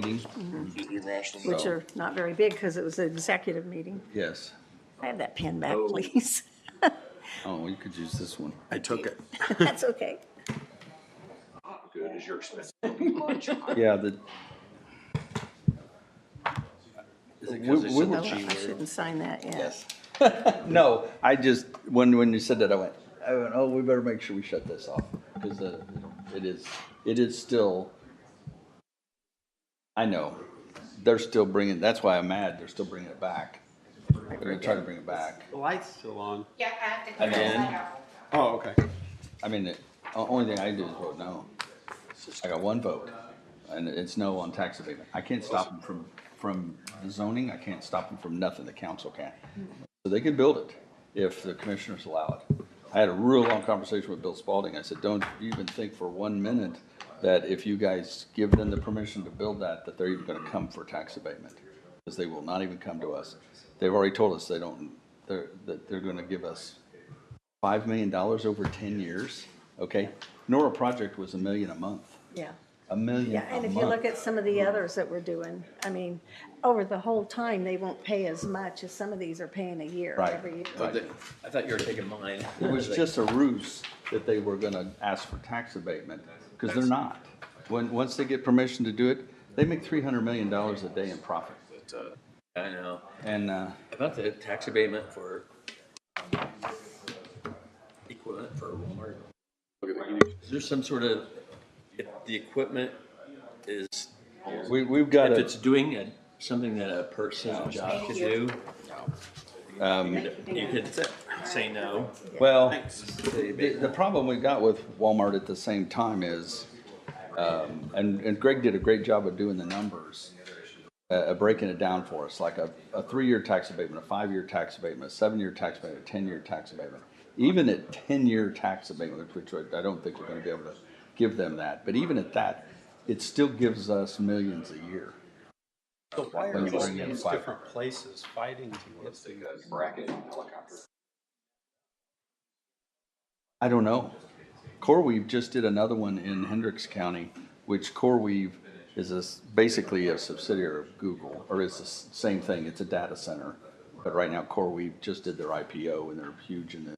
meeting. which are not very big because it was an executive meeting. Yes. I have that pen back, please. Oh, you could use this one. I took it. That's okay. Good as your expense. Yeah, the. Is it 'cause it's we in the were- Oh, G I word? shouldn't sign that yet. Yes. No, I just, when you said that, I went, oh, we better make sure we shut this off, because it is still, I know, they're still bringing, that's why I'm mad, they're still bringing it back. They're gonna try to bring it back. The light's still on. Yeah, I have to And clear then- that out. Oh, okay. I mean, the only thing I do is vote no. I got one vote, and it's no on tax abatement. I can't stop them from the zoning, I can't stop them from nothing, the council can. So they can build it if the commissioners allow it. I had a real long conversation with Bill Spalding. I said, don't even think for 1 minute that if you guys give them the permission to build that they're even gonna come for tax abatement. Because they will not even come to us. They've already told us that they're gonna give us $5 million over 10 years, okay? Nora project was $1 million a month. Yeah. $1 million Yeah, a and if month. you look at some of the others that we're doing, I mean, over the whole time, they won't pay as much as some of these are paying a year, Right. every year. Right. I thought you were taking mine. It was just a ruse that they were gonna ask for tax abatement, because they're not. Once they get permission to do it, they make $300 million a day in profit. I know. And, About the tax abatement for equipment for Walmart. Is there some sort of, if the equipment is, we've got if a, it's doing something that a person's job could do, you could say no. well, the problem we got with Walmart at the same time is, and Greg did a great job of doing the numbers, breaking it down for us, like a 3-year tax abatement, a 5-year tax abatement, a 7-year tax abatement, a 10-year tax abatement. Even at 10-year tax abatement, which I don't think we're gonna be able to give them that, but even at that, it still gives us millions a year. So why When are you these bring in these five. different places fighting to get these? Bracket helicopter. I don't know. CoreWeave just did another one in Hendricks County, which CoreWeave is basically a subsidiary of Google, or is the same thing. It's a data center, but right now CoreWeave just did their IPO and they're huge in the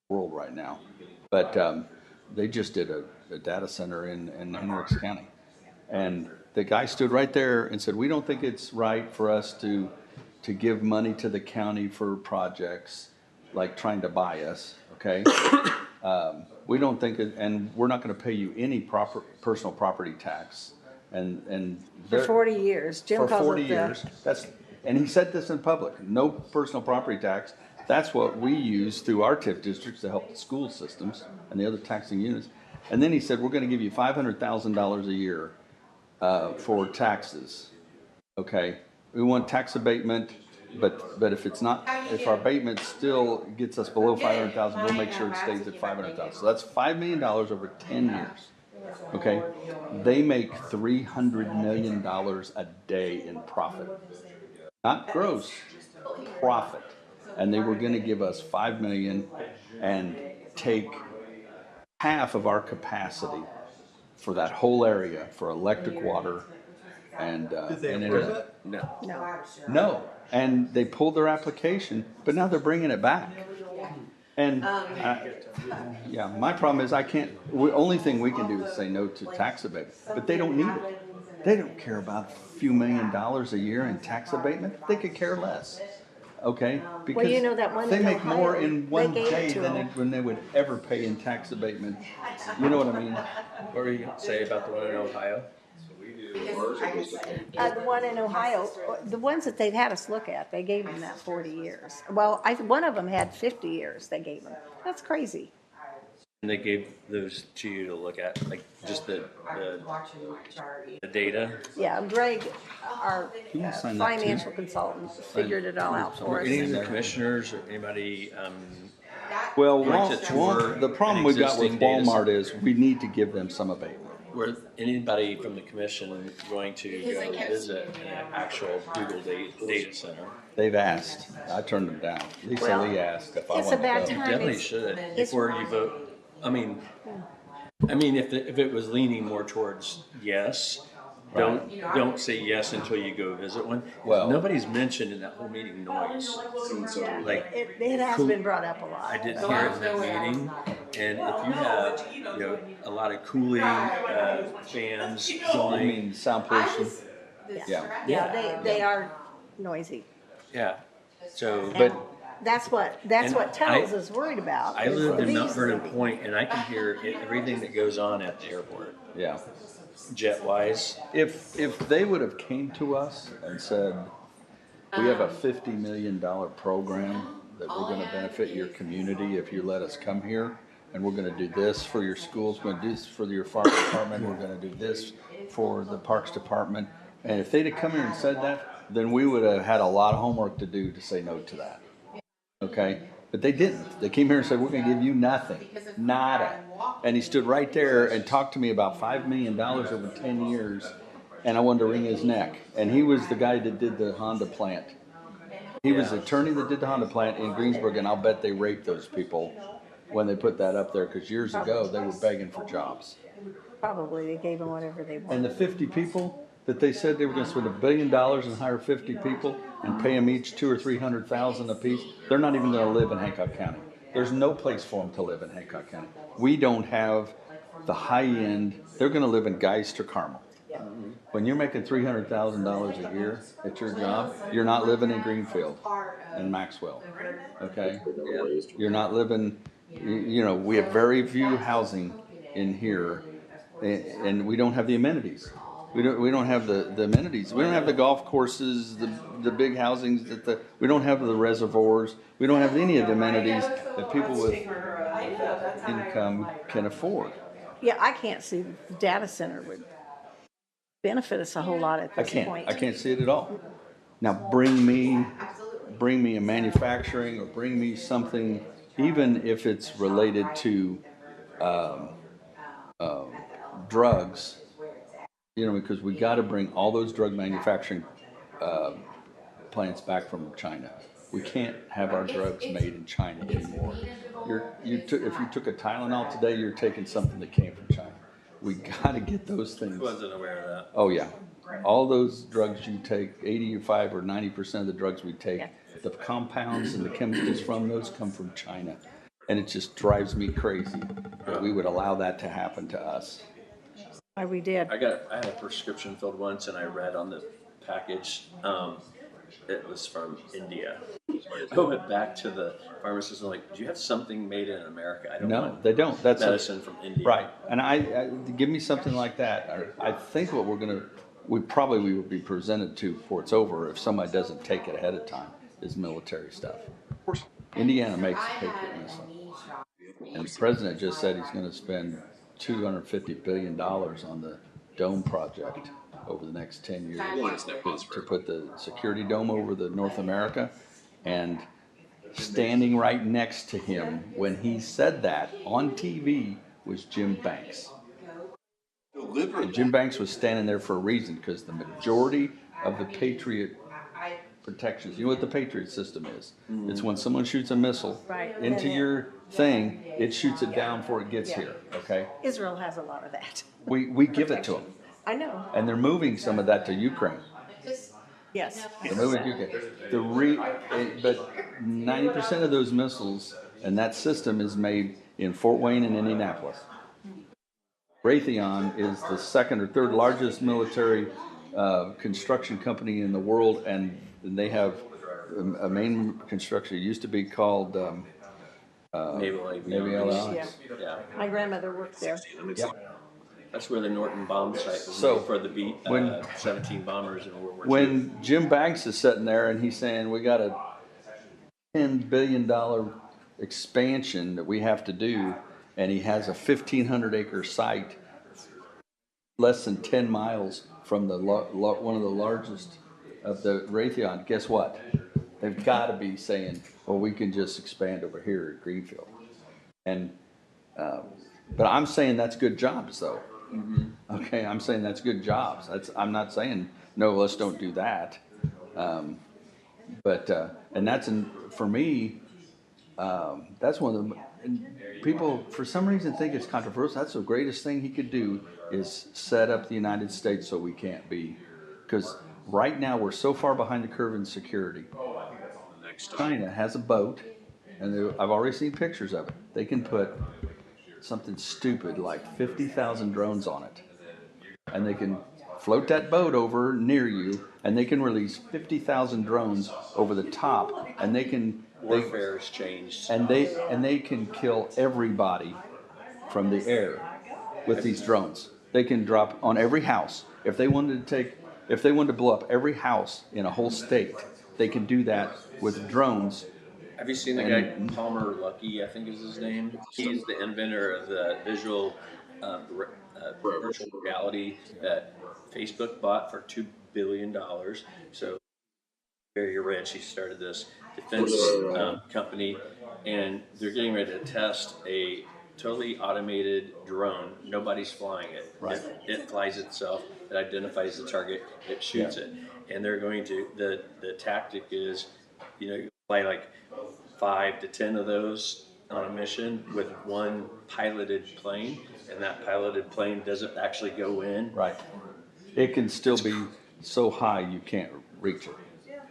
world right now. But they just did a data center in Hendricks County, and the guy stood right there and said, "We don't think it's right for us to give money to the county for projects like trying to buy us." Okay. We don't think it, and we're not going to pay you any personal property tax. And For 40 years, Jim for calls 40 it years, and he said this in public, no personal property tax. That's what we use through our TIF districts to help the school systems and the other taxing units. And then he said, we're going to give you $500,000 a year for taxes. Okay, we want tax abatement. But if it's not, if our abatement still gets us below 500,000, we'll make sure it stays at 500,000. So that's $5 million over 10 years. Okay, they make $300 million a day in profit, not gross, profit. And they were going to give us $5 million and take half of our capacity for that whole area for electric, water, and Did they and approve internet. it? No. No, and they pulled their application, but now they're bringing it back. And, yeah, my problem is only thing we can do is say no to tax abatement, but they don't need it. They don't care about a few $1 million a year in tax abatement. They could care less, okay? Because you know that one they in make more Ohio, in one they gave it day to than they would ever pay in tax abatement. You know what I mean? What were you going to say about the one in Ohio? The one in Ohio, the ones that they've had us look at, they gave them that 40 years. Well, one of them had 50 years they gave them. That's crazy. And they gave those to you to look at, like just the data. Yeah, Greg, our You wanna sign that too? financial consultant, figured it all out for Were us. any of the commissioners or anybody, Well, Went to tour the problem an we got with existing data Walmart center. is we need to give them some abatement. were anybody from the commission going to go visit an actual Google data center? They've asked. I turned them down. Lisa Well, Lee asked if I it's a wanted bad to go. time. Definitely it's- should, it's- before you vote. I mean, if it was leaning more towards yes, Don't say yes until you go visit one. Well- Nobody's mentioned in that whole meeting noise. Yeah, Like, it has been brought up a lot. I didn't hear it in that meeting, and if you have, a lot of cooling, fans I going, mean, sound pollution. Yeah. Yeah, they are noisy. yeah, so. And that's what And Tells I- is worried about. I is live the in Mount bees Vernon leaving. Point, and I can hear everything that goes on at the airport, Yeah. jet-wise. If they would have came to us and said, we have a $50 million program that we're gonna benefit your community if you let us come here, and we're gonna do this for your schools, we're gonna do this for your fire department, we're gonna do this for the parks department, and if they'd have come here and said that, then we would have had a lot of homework to do to say no to that. Okay? But they didn't. They came here and said, we're gonna give you nothing, nada. And he stood right there and talked to me about $5 million over 10 years, and I wanted to wring his neck. And he was the guy that did the Honda plant. He was the attorney that did the Honda plant in Greensburg, and I'll bet they raped those people when they put that up there, because years ago, they were begging for jobs. Probably they gave them whatever they And wanted. the 50 people that they said they were gonna spend $1 billion and hire 50 people and pay them each 200,000 or 300,000 apiece, they're not even gonna live in Hancock County. There's no place for them to live in Hancock County. We don't have the high end, they're gonna live in Geist or Carmel. When you're making $300,000 a year at your job, you're not living in Greenfield and Maxwell, okay? You're not living, we have very few housing in here, and we don't have the amenities. We don't have the amenities. We don't have the golf courses, the big housings we don't have the reservoirs. We don't have any of the amenities that people with income can afford. Yeah, I can't see the data center would benefit us a whole lot at this point. I can't see it at all. Now bring me a manufacturing, or bring me something, even if it's related to drugs, because we got to bring all those drug manufacturing plants back from China. We can't have our drugs made in China anymore. If you took a Tylenol today, you're taking something that came from China. We got to get those things. Wasn't aware of that. Oh yeah, all those drugs you take, 85 or 90% of the drugs we take, the compounds and the chemicals from those come from China, and it just drives me crazy that we would allow that to happen to us. Why we did. I had a prescription filled once, and I read on the package, it was from India. I went back to the pharmacist and like, do you have something made in America? I don't No, want they don't. That's medicine from India. right. And I give me something like that. I think what we would be presented to before it's over, if somebody doesn't take it ahead of time, is military stuff. Indiana makes Patriot missile, and the president just said he's going to spend $250 billion on the dome project over the next 10 years to put the security dome over the North America. And standing right next to him when he said that on TV was Jim Banks. And Jim Banks was standing there for a reason, because the majority of the Patriot protections, you know what the Patriot system is? It's when someone shoots a missile into your thing, it shoots it down before it gets here, okay? Israel has a lot of that. We give it to them. I know. And they're moving some of that to Ukraine. Yes. They're moving to Ukraine. But 90% of those missiles and that system is made in Fort Wayne and Indianapolis. Raytheon is the second or third largest military construction company in the world, and they have a main construction. It used to be called Naval Alliance. Yeah. My grandmother worked there. Yep. That's where the Norton bomb site was So, made for the B when- 17 bombers in World War II. When Jim Banks is sitting there and he's saying we got a $10 billion expansion that we have to do, and he has a 1,500 acre site less than 10 miles from the one of the largest of the Raytheon, guess what? They've got to be saying, well, we can just expand over here at Greenfield. And but I'm saying that's good jobs, though. Okay, I'm saying that's good jobs. I'm not saying no, let's don't do that. But and for me, that's one of the and people, for some reason, think it's controversial. That's the greatest thing he could do is set up the United States so we can't be. Because right now, we're so far behind the curve in security. China has a boat, and I've already seen pictures of it. They can put something stupid like 50,000 drones on it. And they can float that boat over near you, and they can release 50,000 drones over the top, and they can Warfare has changed. and they can kill everybody from the air with these drones. They can drop on every house. If they wanted to blow up every house in a whole state, they can do that with drones. Have you seen the guy Palmer Luckey? I think is his name. He's the inventor of the visual virtual reality that Facebook bought for $2 billion. So very rich. He started this defense company, and they're getting ready to test a totally automated drone. Nobody's flying it. Right. It flies itself. It identifies the target. It shoots it. And they're going to the tactic is, you fly like 5 to 10 of those on a mission with one piloted plane, and that piloted plane doesn't actually go in. Right. It can still be so high you can't reach it.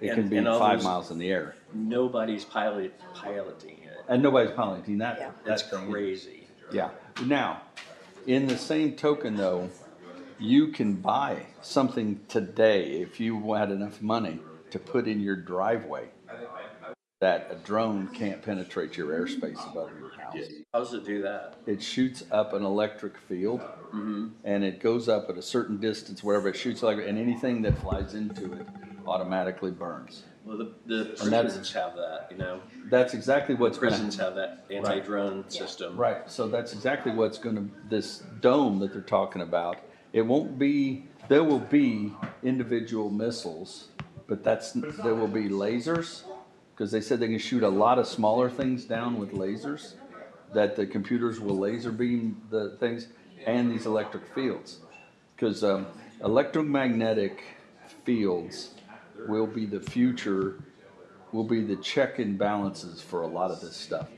It can be And all 5 those- miles in the air. Nobody's piloting it. And nobody's piloting that. That's thing. crazy. Yeah. Now, in the same token, though, you can buy something today if you had enough money to put in your driveway that a drone can't penetrate your airspace above your house. How does it do that? It shoots up an electric field, and it goes up at a certain distance, wherever it shoots electric, and anything that flies into it automatically burns. Well, the prisons have that, That's exactly what's going Prisons have that anti-drone system. Right, so that's exactly what's going to, this dome that they're talking about, it won't be, there will be individual missiles, but there will be lasers, because they said they can shoot a lot of smaller things down with lasers, that the computers will laser beam the things, and these electric fields. Because electromagnetic fields will be the future, will be the check and balances for a lot of this stuff.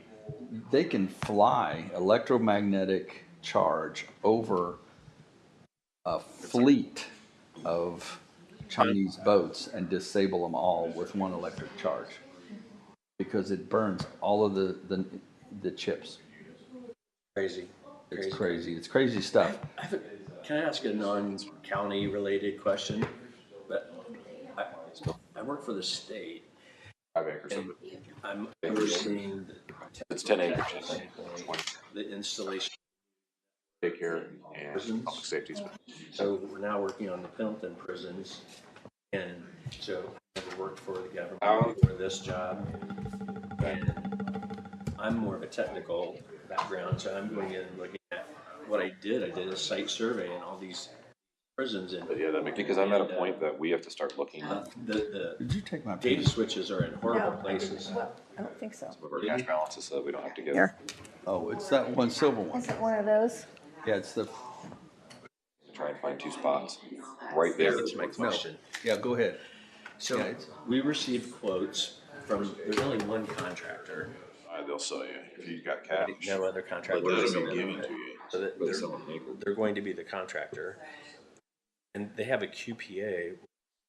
They can fly electromagnetic charge over a fleet of Chinese boats and disable them all with one electric charge, because it burns all of the chips. Crazy. It's crazy. It's crazy stuff. Can I ask a non-county related question? But I work for the state. 5 acres of And it. I'm overseeing It's 10 acres. the installation. Daycare and public safety. So we're now working on the Pendleton prisons, and so I've worked for the government for this job, and I'm more of a technical background, so I'm going in and looking at what I did. I did a site survey in all these prisons, and But yeah, that makes, because I'm at a point that we have to start looking at the Did you take my data pen? switches are in horrible No, places. I don't think so. some of our cash balances so that we don't have to get Here, Oh, it's that one silver one. is it one of those? Yeah, it's the, try and find 2 spots right there. That's my question. yeah, go ahead. So Yeah, it's- we received quotes from, there's only one contractor, They'll sell you if you got cash. no other contractor. But they're So gonna be giving to you. that But someone make it. they're going to be the contractor, and they have a QPA.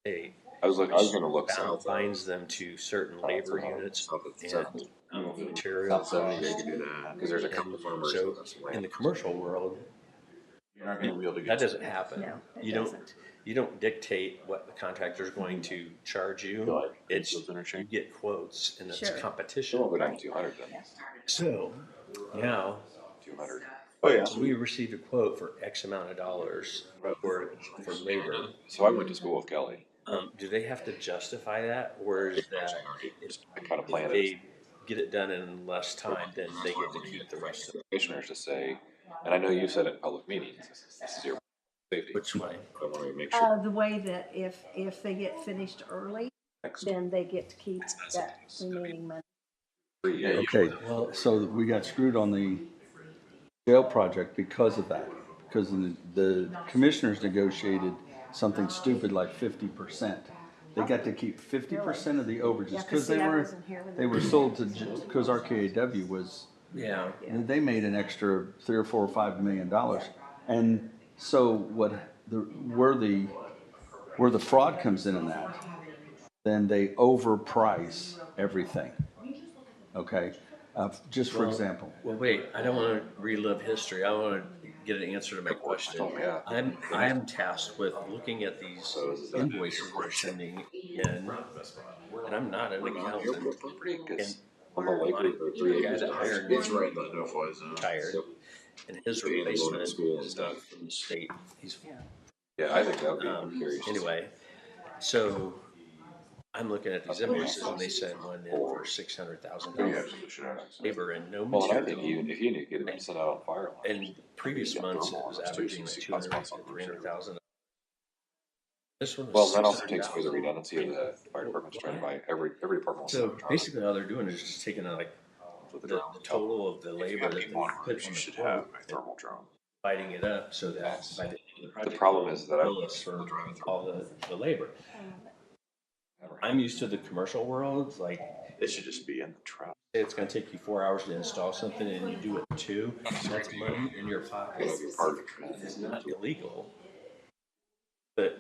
I was gonna look south. Binds them to certain labor units South and materials. Because there's a couple of farmers. So in the commercial world, You're not gonna be able to get. that doesn't happen. No, it You don't dictate what the contractor is going to charge you. It's you interchange. get quotes, and it's Sure. competition. We'll go down to 200 then. So now 200. Oh yeah. we received a quote for X amount of dollars for labor. So I went to school with Kelly. Do they have to justify that, or is that I kind of if planned it. they get it done in less time, then they get to keep the rest of it? Commissioners to say, and I know you said it in public meetings, this is your safety. Which way? I want to make sure. The way that if they get finished early, then they get to keep that remaining money. Okay, so we got screwed on the jail project because of that. Because the commissioners negotiated something stupid like 50%. They got to keep 50% of the overages Yeah, 'cause because see, they I were wasn't here when they were sold to because RKAW was Yeah. And they made an extra $3 or $4 or $5 million. And so where the fraud comes in that, then they overprice everything. Okay? Just for example. Well, wait, I don't want to relive history. I want to get an answer to my question. Yeah. I'm tasked with looking at these invoices we're sending in, and I'm not an accountant. And On the lake, the guy that hired me It's right in the no-fly zone. retired, and his replacement is from the state. He's Yeah, I think that would be, I'm curious. anyway. So I'm looking at these invoices, and they sent one in for $600,000 labor and no Well, and I material. think even if you need to get them sent out on fire alarm. In previous months, it was averaging like 200 to 300,000. This one was Well, that also takes 600,000. away the redundancy of the fire department's trying to buy, every department wants to So have a truck. basically, all they're doing is just taking like the total of the labor that they put on the quote a thermal drone. dividing it up so that by the end of the The project, problem is that bill us for all the labor. I'm used to the commercial world, like It should just be in the truck. it's gonna take you 4 hours to install something and you do it in 2, that's money in your pocket. It's not illegal. But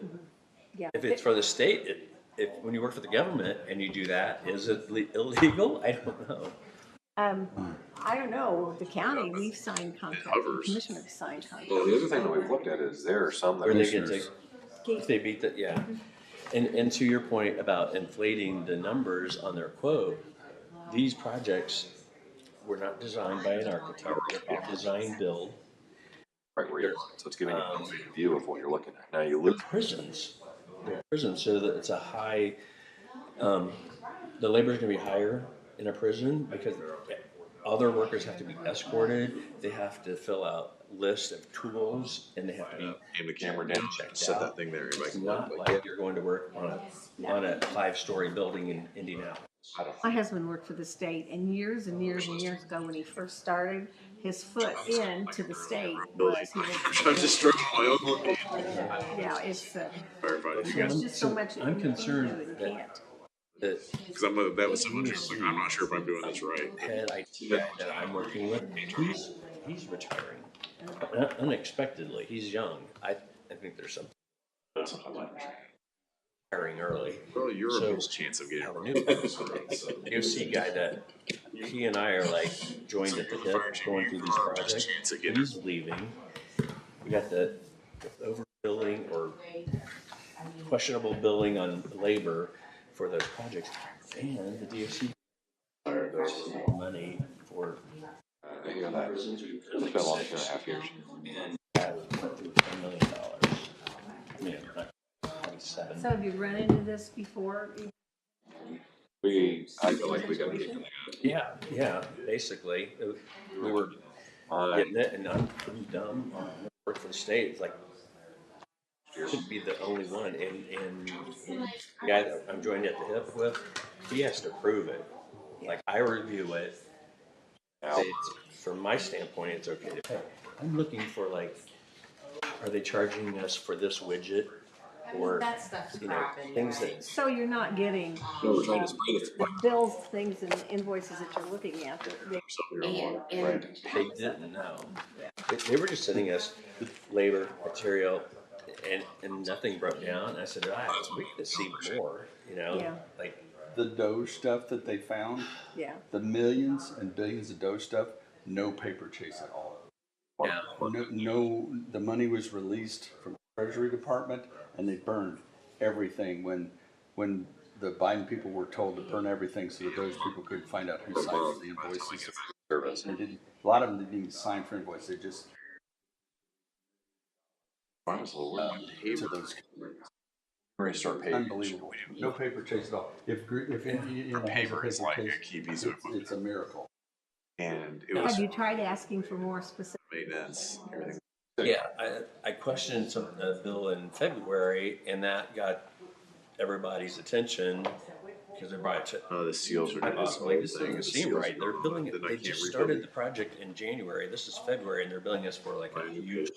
Yeah. if it's for the state, if when you work for the government and you do that, is it illegal? I don't know. I don't know, the county, we've signed contracts, the commissioners signed Well, contracts. the other thing that we've looked at is there are some that Where are they can take, if they beat that, yeah. And to your point about inflating the numbers on their quote, these projects were not designed by an architect, they're all design build. right where you're, so it's giving you a view of what you're looking at. Now you They're look, prisons. They're prisons, so that it's a high, the labor's gonna be higher in a prison because other workers have to be escorted, they have to fill out lists of tools, and they have to be Aim the camera down, checked set out. that thing there, everybody It's can not look. like you're going to work on a 5-story building in Indianapolis. My husband worked for the state, and years and years and years ago, when he first started, his foot into the state was, he I'm was, just stroking my own location. yeah, it's, Firefighting. there's just so much that I'm you can do concerned and that- can't. The Because that was someone who's like, I'm not sure if I'm doing this right. head IT guy that I'm working with, he's retiring unexpectedly. He's young. I think there's something retiring early. Well, you're So, a best chance of I getting have a new DOC guy that he and I are like joined at the hip going through these projects. chance of getting He's leaving. We got the overbilling or questionable billing on labor for those projects, and the DOC money for I hear that. It's been a long 2.5 years. and that went through $10 million. I mean, not 27. So have you run into this before? I feel like we got to get Yeah, basically, we were getting it, and I'm dumb. I work for the state. It's like should be the only one, and the guy that I'm joined at the hip with, he has to prove it. Like I review it. From my standpoint, it's okay to pay. I'm looking for like, are they charging us for this widget, or That stuff's you know, crap anyway. things that So you're not getting the bills, things and invoices that you're looking at, And they didn't know. They were just sending us labor, material, and nothing broke down. And I said, we could see more, Yeah. like The Doge stuff that they found, yeah. the millions and billions of Doge stuff, no paper chase at all. yeah. No, the money was released from the Treasury Department and they burned everything when the Biden people were told to burn everything so that those people couldn't find out who signed for the invoices. service. They didn't, a lot of them didn't even sign for invoices, they just, to those, We're gonna start paying. unbelievable. No paper chase at all. If Paper is like a chase, key piece of equipment. it's a miracle. And it was Have you tried asking for more specific? maintenance, everything. Yeah, I questioned a bill in February, and that got everybody's attention because they brought it to. The seals are I doing was this like, whole this thing. doesn't The seem seals right. are They're gone, billing. then I They can't just rebuild started it. the project in January. This is February, and they're billing us for like a huge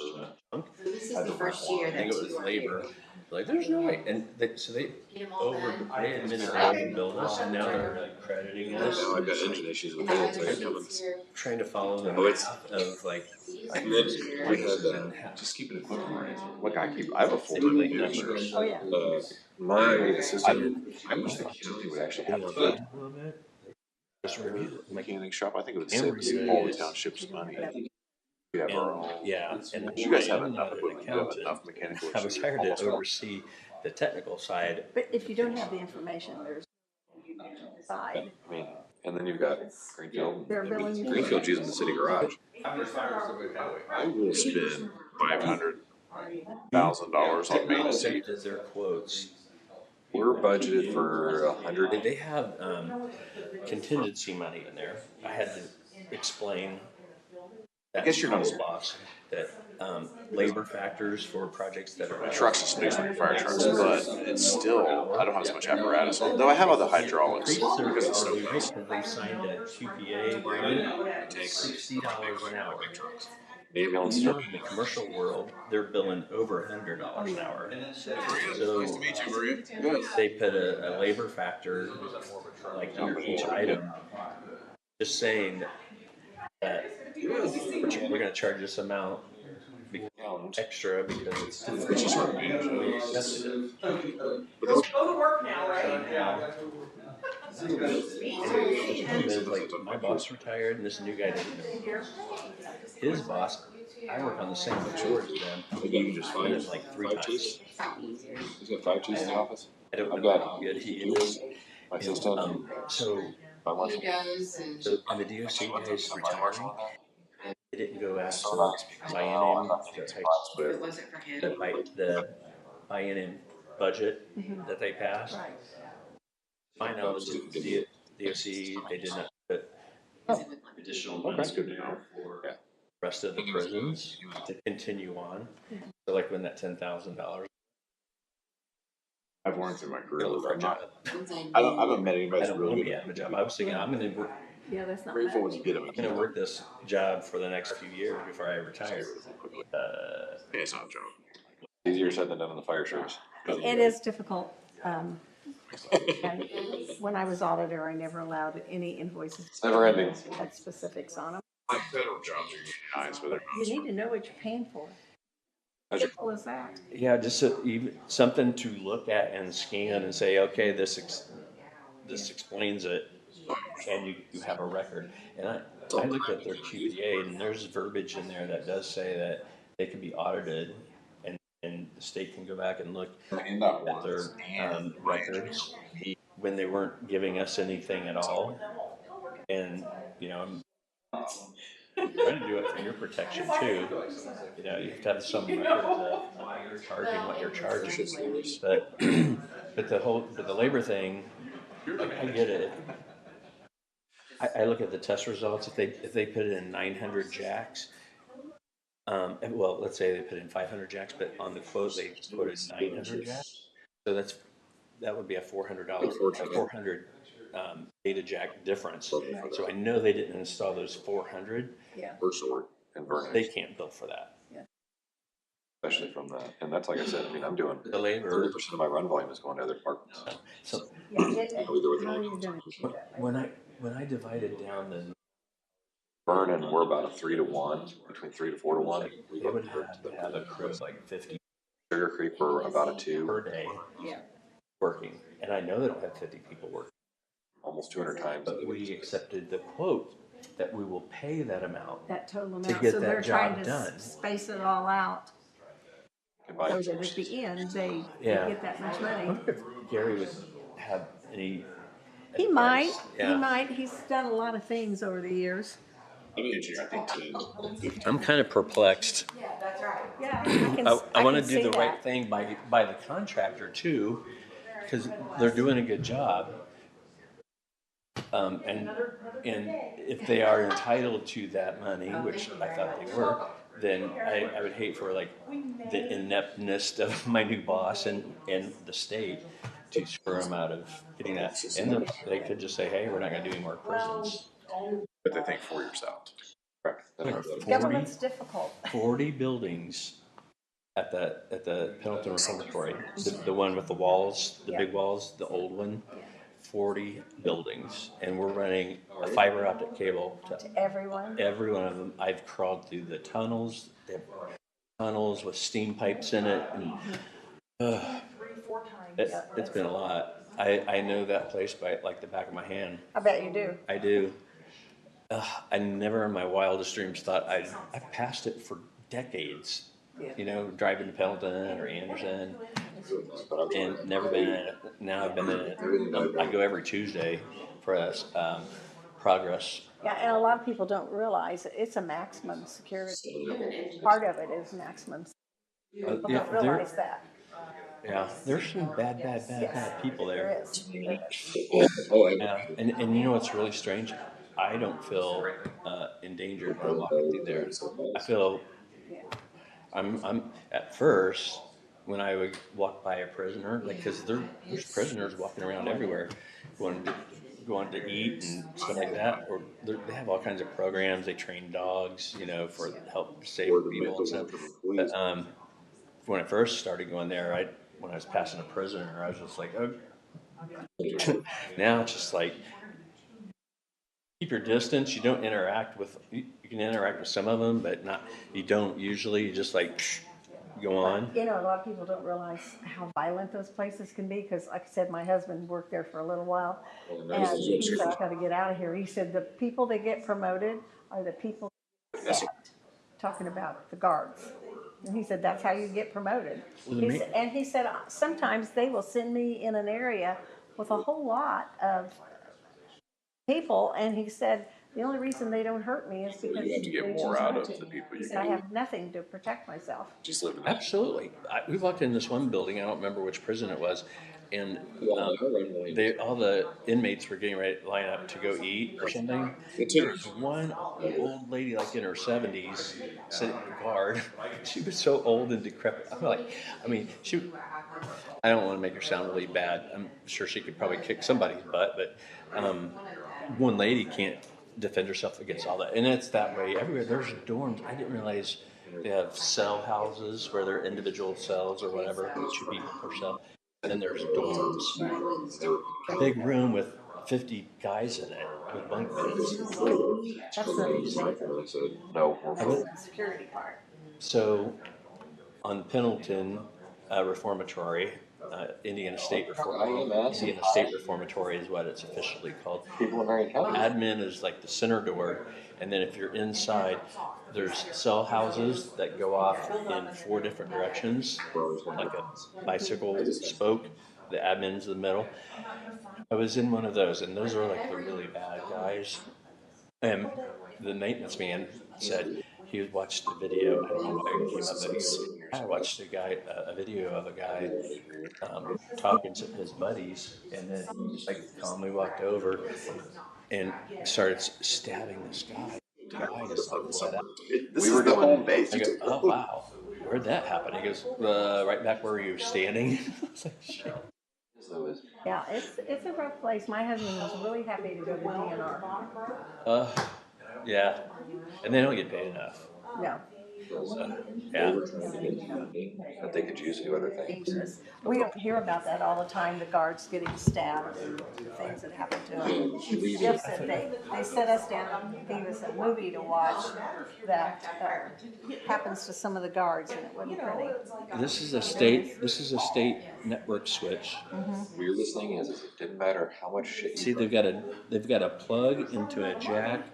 chunk. this is the first year I think that it was you are labor, Like, there's no way, and so they admitted they overbilled us, and now they're like crediting us. Now I've got engine issues with it, so I gotta come and. Trying to follow the Oh, it's- math of like, And then we had, just keeping it moving, right? Look, I have a full-time Simulate duty. numbers. Oh, yeah. My assistant, I wish the county would actually have a full A little bit. Just review it. Like, mechanic shop. I think it would and save review all the it. townships money. We have our own. Yeah, and You guys have I'm enough not an equipment, you have accountant. enough mechanical. I was issues, hired almost to all. oversee the technical side. But if you don't have the information, there's side. I mean, and then you've got Greenfield. They're billing you. Greenfield's using the city garage. How much fire is it that way? I will spend $500,000 on maintenance. Did their quotes. We're budgeted for 100. They have contingency money in there. I had to explain. I guess you're not as boss that labor factors for projects that are Trucks is basically like fire trucks, but it's still, I don't have as much apparatus. Though I have all the hydraulics because it's so fast. They signed a QPA agreement. It takes $60 an hour. the ambulance. In the commercial world, they're billing over $100 an hour. So they put a labor factor like under each item, just saying that we're going to charge this amount extra because it's sensitive. Go to work now, right? The problem is, like, my boss retired and this new guy didn't know. His boss, I work on the same floor as them. You can just find It's like 3 times. He's got 5 cheese in the office. I don't I've know got how good he is. my assistant. So My wife. on the DOC guys retiring, they didn't go after biennium, the biennium budget that they passed. Right. My knowledge, the DOC, they did not put additional money That's good to know. for the rest of the prisons to continue on. So like when that $10,000 I've learned through my career for that a I'm job, not, I haven't met anybody I that's don't really want to good. be out of a job. I was thinking I'm going to work. Yeah, that's not Grateful when bad. you get them. I'm gonna work this job for the next few years before I retire. Yeah, it's not a joke. Easier said than done in the fire service. It is difficult. And when I was auditor, I never allowed any invoices Never ending. that had specifics on them. Like federal jobs are unionized, but they're You need to know what you're paying for. not. Simple as that. Yeah, just even something to look at and scan and say, okay, this explains it, and you have a record. And I looked at their QPA, and there's verbiage in there that does say that they can be audited, and the state can go back and look at their records when they weren't giving us anything at all. And I'm trying to do it for your protection too. You have to have some records of what you're charging, what you're charging. But the labor thing, I get it. I look at the test results. If they put in 900 jacks, well, let's say they put in 500 jacks, but on the quote they quoted 900 jacks. So that would be a $400 data jack difference. So I know they didn't install those 400. Yeah. First sort and burn They it, can't bill for that. especially from that. And that's like I said, I mean, I'm doing The labor. 30% of my run volume is going to other departments. So Yeah, Either with how are you gonna do that? when I divided down the burn, and we're about a 3 to 1, between 3 to 4 to 1. they would have a crew of like 50 Sugar Creek, we're about a 2, per day Yeah. working, and I know they don't have 50 people working. almost 200 times. But we accepted the quote that we will pay that amount. That total amount. get So that they're trying job to done. space it all out Can buy so that at the end they Yeah. get that much I money. wonder if Gary would have any. He might. advice. Yeah. He might. He's done a lot of things over the years. I'm an engineer, I think, too. I'm kind of perplexed. Yeah, I want to can do see the right that. thing by the contractor too, because they're doing a good job. And if they are entitled to that money, which I thought they were, then I would hate for like the ineptness of my new boss and the state to screw them out of getting that. And they could just say, hey, we're not going to do any more prisons. But they think 4 years out. Correct. That's Like right. 40 Government's difficult. 40 buildings at the Pendleton Reformatory, the one with the walls, the Yeah. big walls, the old one, 40 buildings, and we're running a fiber optic cable to Everyone. every one of them. I've crawled through the tunnels. They have tunnels with steam pipes in it, and it's been a lot. I know that place by like the back of my hand. I bet you do. I do. I never in my wildest dreams thought I've passed it for decades. You know, driving to Pendleton or Anderson, and never been in it. Now I've been in it. I go every Tuesday for us progress. Yeah, and a lot of people don't realize it's a maximum security. Part of it is maximum. People don't realize that. Yeah, there's some bad people there. There is. Yeah, and you know what's really strange? I don't feel endangered when I'm walking through there. I feel I'm at first when I would walk by a prisoner, like because there's prisoners walking around everywhere, going to eat and stuff like that. Or they have all kinds of programs. They train dogs, you know, for help save people and stuff. But when I first started going there, when I was passing a prisoner, I was just like, oh. Now it's just like keep your distance. You don't interact with. You can interact with some of them, but not. You don't usually. You just like go on. You know, a lot of people don't realize how violent those places can be because, like I said, my husband worked there for a little while, and he said, "I got to get out of here." He said, "The people that get promoted are the people talking about the guards." And he said, "That's how you get promoted." And he said, "Sometimes they will send me in an area with a whole lot of people," and he said, "The only reason they don't hurt me is because You have to get they more choose out not of to." the people He you said, "I can have nothing to protect myself." just live in that. Absolutely. We walked in this one building. I don't remember which prison it was, and all the inmates were getting ready to line up to go eat or something. There was one old lady, like in her 70s, sitting guard. She was so old and decrepit. I'm like, I mean, I don't want to make her sound really bad. I'm sure she could probably kick somebody's butt, but one lady can't defend herself against all that. And it's that way everywhere. There's dorms. I didn't realize they have cell houses where they're individual cells or whatever, 2 people per cell. And then there's dorms. A big room with 50 guys in it with bunk beds. That's the amazing. No, The security part. So on Pendleton Reformatory, Indiana State Reformatory is what it's officially called. Admin is like the center door, and then if you're inside, there's cell houses that go off in 4 different directions, like a bicycle spoke. The admin's in the middle. I was in one of those, and those are like the really bad guys. And the maintenance man said he had watched a video. I don't know why it came up, but he goes, I watched a video of a guy talking to his buddies, and then like calmly walked over and started stabbing this guy. The guy just like bled out. This is the home base. I go, oh wow, where'd that happen? He goes, right back where you were standing. I was like, shit. Yeah, it's a rough place. My husband was really happy to go to DNR. Yeah, and they don't get paid enough. No. So, yeah. That they could use to do other things. Dangerous. We don't hear about that all the time, the guards getting stabbed and the things that happen to them. Jeff said they set us down and gave us a movie to watch that happens to some of the guards, and it wasn't pretty. This is a state network switch. Weirdest thing is it didn't matter how much shit. See, they've got a plug into a jack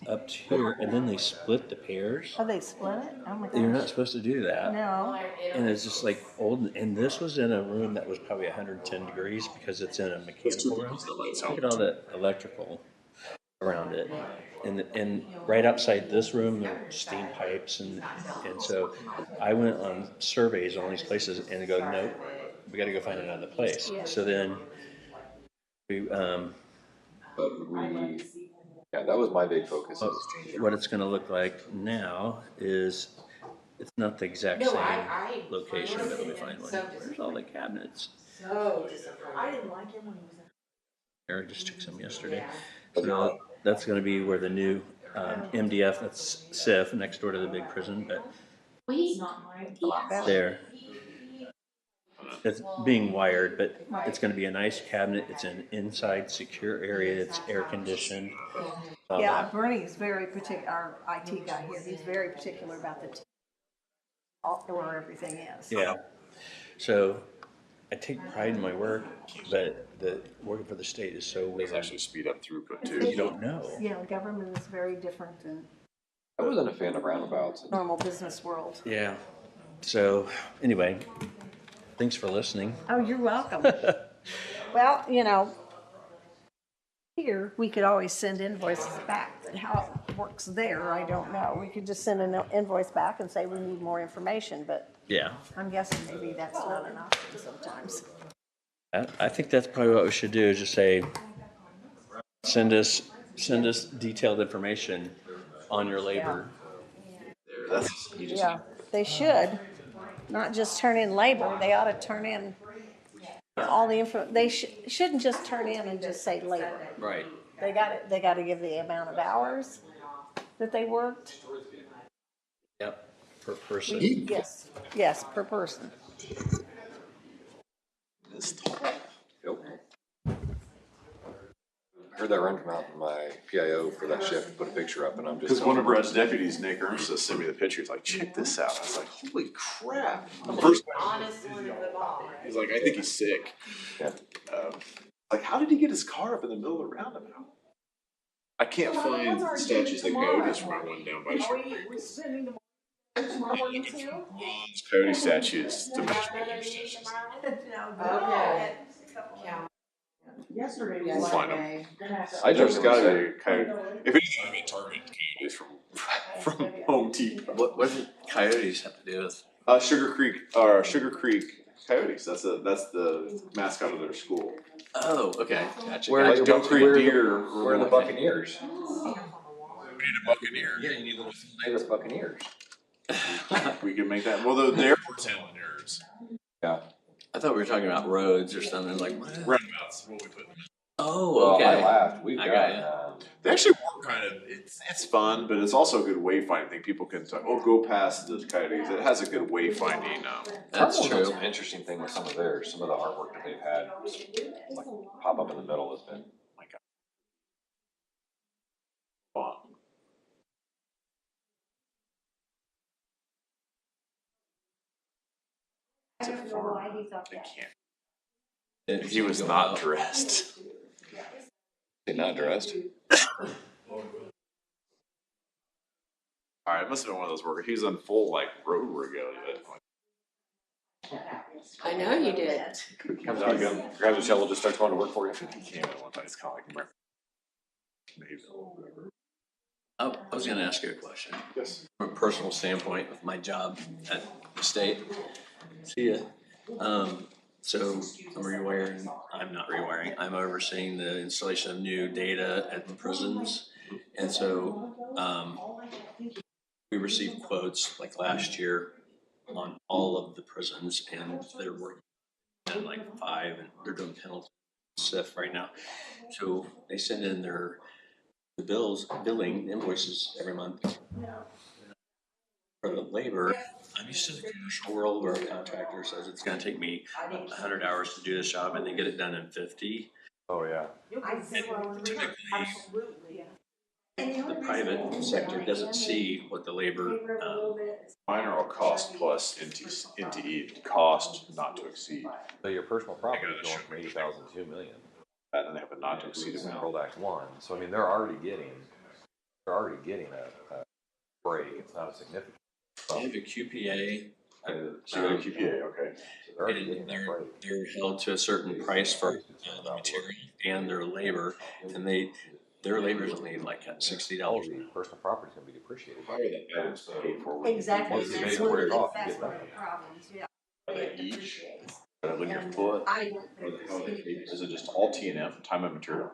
up here, and then they split the pairs. Oh, they split it? Oh my gosh. You're not supposed to do that. No. And it's just like old. And this was in a room that was probably 110 degrees because it's in a mechanical room. Look at all the electrical around it. And right outside this room, there are steam pipes. And so I went on surveys on these places and they go, nope, we got to go find another place. So then Yeah, that was my big focus. what it's going to look like now is it's not the exact same location, but let me find one. Where's all the cabinets? I didn't like him when he was there. Eric just took some yesterday. So that's going to be where the new MDF, that's SIF, next door to the big prison. But A lot better. there. It's being wired, but it's going to be a nice cabinet. It's an inside secure area. It's air conditioned. Yeah, Bernie is very particular, our IT guy here, he's very particular about where everything is. Yeah. So I take pride in my work, but the working for the state is so It's weird. actually speed up throughput It's- too. You don't know. Yeah, government is very different than I wasn't a fan of roundabouts. normal business world. Yeah. So anyway, thanks for listening. Oh, you're welcome. Well, here, we could always send invoices back. How it works there, I don't know. We could just send an invoice back and say we need more information, but Yeah. I'm guessing maybe that's not an option sometimes. I think that's probably what we should do is just say, send us detailed information on your labor. That's you just. Yeah, they should, not just turn in labor, they ought to turn in all the info, they shouldn't just turn in and just say labor. Right. They gotta give the amount of hours that they worked. Yep. Per person. Yes, per person. This tall. Yep. I heard that run come out in my PIO for that shift, put a picture up, and I'm just. Because one of Brad's deputies, Nick Ernst, sent me the picture. He's like, check this out. I was like, holy crap. First, he's like, I think he's sick. Yeah. Like, how did he get his car up in the middle of the roundabout? I can't find statues of coyotes from my one down by coyote statues to match my deer statues. Okay. We'll find them. I There's just gotta be a coyote. If anything, I mean, target coyotes from Home Depot. What does coyotes have to do with? Sugar Creek Coyotes. That's the mascot of their school. Oh, okay. Gotcha. Where Like Doe Creek Deer. Where are the Buccaneers? We need a Buccaneer. Yeah, you need little. Famous Buccaneers. We can make that. Well, the airport's handling nerds. Yeah. I thought we were talking about roads or something like. What? Roundabouts. What we put. Oh, Well, okay. I laughed. We've I got. got They actually work kind of. It's fun, but it's also a good wayfinding thing. People can talk, go past the coyotes. It has a good wayfinding. That's Carmel's true. an interesting thing with some of theirs. Some of the artwork that they've had, like pop up in the middle, has been like Fun. It's a farm. They can't. He was not dressed. they not dressed. All right, it must have been one of those workers. He was in full like road regalia. I know you did. Comes out again, grabs a shovel, just starts going to work for you. He came in one time. It's kind of like Mayville. Oh, I was going to ask you a question. Yes. From a personal standpoint, with my job at the state. See ya. So I'm rewiring. I'm not rewiring. I'm overseeing the installation of new data at the prisons, and so we received quotes like last year on all of the prisons, and they're working at like 5, and they're doing penalty stuff right now. So they send in the billing invoices every month for the labor. I'm used to the commercial world where a contractor says it's going to take me 100 hours to do this job, and they get it done in 50. Oh yeah. Typically, the private sector doesn't see what the labor. Mine are all cost plus NTE, cost not to exceed. So your personal property is going from 80,000 to 2 million. And then they have a not to exceed amount. World Act 1. So I mean, they're already getting a break. It's not a significant. They have a QPA. QPA, okay. So they're already getting And a break. they're held to a certain price for the material and their labor, and their labor is only like at $60. All the personal property is going to be depreciated. How are the items paid for? Exactly. Once you That's make one it of the, off, you that's get one of the nothing. problems, yeah. Are they each? Linear foot? I Or how are they paid? Is it just all T&M, time and material?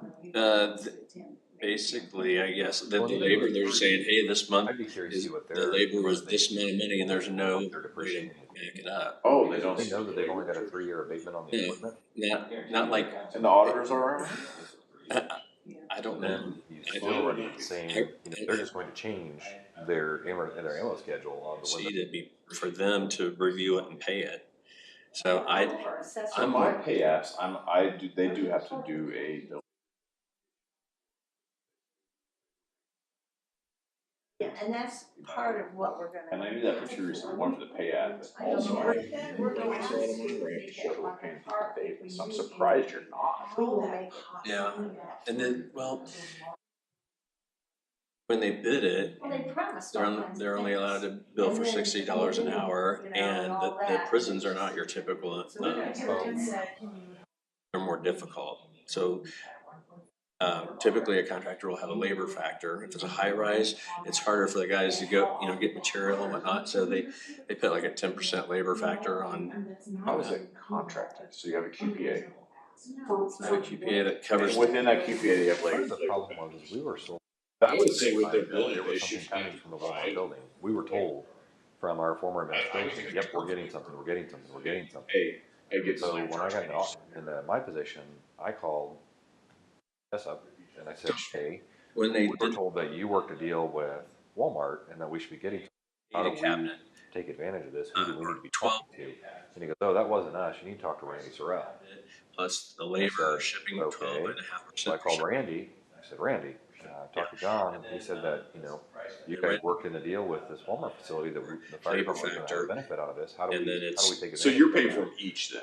Basically, I guess the labor, they're saying, hey, this month I'd be curious to see what the their labor was this amount of money, and there's no way They're to depreciating. back it up. Oh, they don't. They know that they've only got a 3-year abatement on the Yeah. equipment. Not like, And the auditors are around? I don't know. Then you still run into the same. They're just going to change their ammo schedule on the See, limit. it'd be for them to review it and pay it. So So my pay apps, they do have to do a. Yeah, and that's part of what we're And gonna. I knew that for two reasons. One, for the pay app, but also I have to show that we're paying for David. So I'm surprised you're not. We will make it. yeah, and then when they bid it, Well, they promised all kinds of they're only things. allowed to bill for $60 an hour, and the prisons are not your typical. They're more difficult. So typically, a contractor will have a labor factor. If it's a high rise, it's harder for the guys to go, get material and whatnot. So they put like a 10% labor factor on. How is it contracted? So you have a QPA. I have a QPA that covers. Within that QPA, you have Part labor. of the problem was is we were sold. I would say with their There building, was they something should coming have from the Walmart building. We were told from our former administration, yep, we're getting something, we're getting something, we're getting something. Hey, get So when I got in my position, I called us up and I said, hey, When they we were did told that you worked a deal with Walmart and that we should be getting something. How do the we cabinet, take advantage of this? Who do we need to be 12 talking to? And he goes, oh, that wasn't us. You need to talk to Randy Sorrell. plus the I labor, said, shipping, okay. 12.5%. So I called Randy. I said, Randy, talk to John. And he said that, you guys worked in a deal with this Walmart facility that the fire Labor department was going to have factor. a benefit out of this. How do And we then take advantage So of you're it? paying for them each then?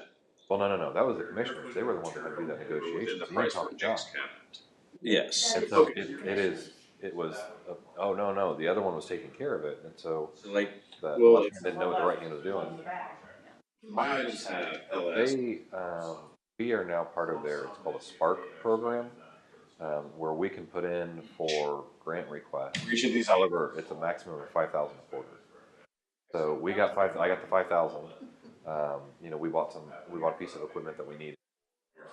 Well, no. That was the commissioners. They were the ones that had to do that negotiation. Within the So you price talk for to John. next cabinet. Yes. And so it was, oh, no. The other one was taking care of it. And so So like the Well, left hand didn't know what the right hand was doing. My items have LS. We are now part of their, it's called a Spark program, where we can put in for grant requests. Each of these items. However, it's a maximum of 5,000 a quarter. So I got the 5,000. We bought a piece of equipment that we need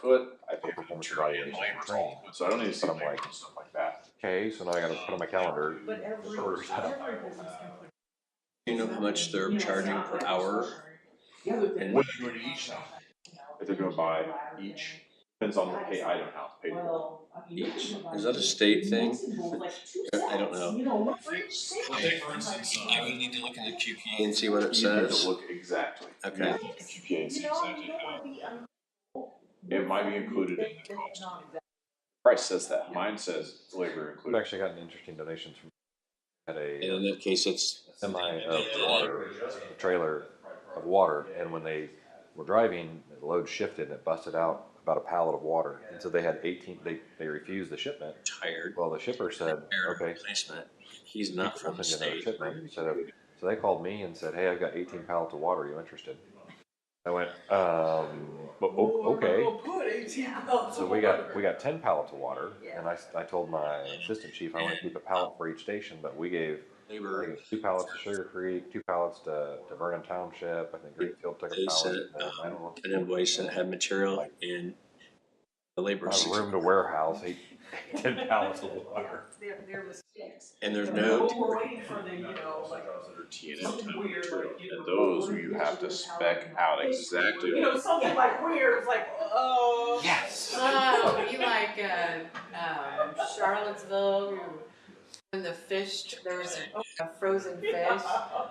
Foot, I pay for for performance material and evaluation labor and training. So I don't need to see But I'm labor like, and stuff like that. okay, so now I got to put on my calendar. The quarter's up. you know how much they're charging per hour? And What do you do each? If they're gonna buy each, depends on the pay item, how it's paid for. each, is that a state thing? I don't know. Take for instance, I would need to look in the QPA and see what it you need to says. look exactly. Okay. You look at the QPA and see exactly how. It might be included in the cost. Price says that, mine says labor We've included. actually gotten interesting donations from And a in that case, it's semi of water, a trailer of water, and when they were driving, the load shifted and it busted out about a pallet of water. And so they had 18, they refused the shipment. tired. Well, the shipper said, okay, Replacement. He's not from the send you another state. shipment. So they called me and said, hey, I've got 18 pallets of water. Are you interested? I went, okay. So we got 10 pallets of water, and I told my assistant chief I want to keep a pallet for each station, but we gave Labor. 2 pallets to Sugar Creek, 2 pallets to Vernon Township. I think Greenfield took a They pallet. sent I don't know. an invoice and had material and the labor. Out of room to warehouse 10 pallets of water. There was six. And there's no. Under T&M time material, and those you have to spec out exactly. Something like weird, it's like, oh. Yes. Oh, you like Charlottesville, when the fish, there was a frozen fish,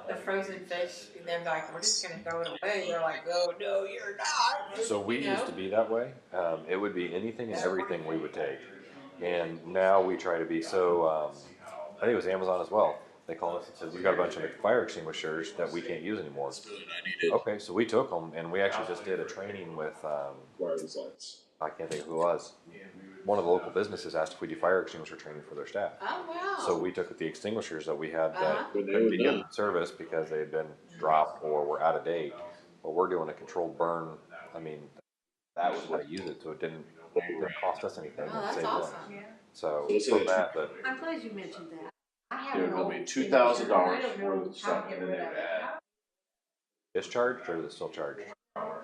the frozen fish, and they're like, we're just gonna throw it away. They're like, oh, no, you're not. So we used to be that way. It would be anything and everything we would take. And now we try to be so, I think it was Amazon as well. They called us and said, we've got a bunch of fire extinguishers that we can't use anymore. Okay, so we took them and we actually just did a training with, Wireless lights. I can't think of who it was. One of the local businesses asked if we do fire extinguisher training for their staff. Oh, wow. So we took the extinguishers that we had that When they couldn't were be given done. service because they had been dropped or were out of date. Well, we're doing a controlled burn. I mean, that was how to use it, so it didn't cost us anything. Oh, It that's saved awesome. them. So from that, but I'm glad you mentioned that. I It have an would old be extinguisher, $2,000 and I don't for know the how stuff, to get and then rid they of would it. add. discharged or is it still charged?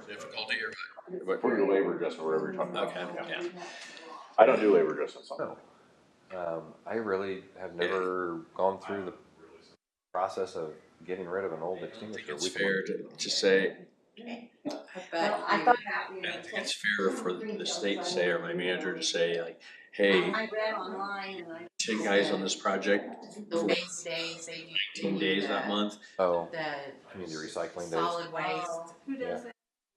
Difficulty But for your labor adjustment, whatever you're talking about. Okay, yeah. I don't do labor adjustments on that. No. I really have never gone through the process of getting rid of an old I think extinguisher. it's fair to say, But I thought I think it's fair for the state to say, or my manager to say, like, hey, I read online and I. 10 guys on this project, The waste days they do. 10 days that month. Oh, The community recycling days. solid waste. Who Yeah. does that?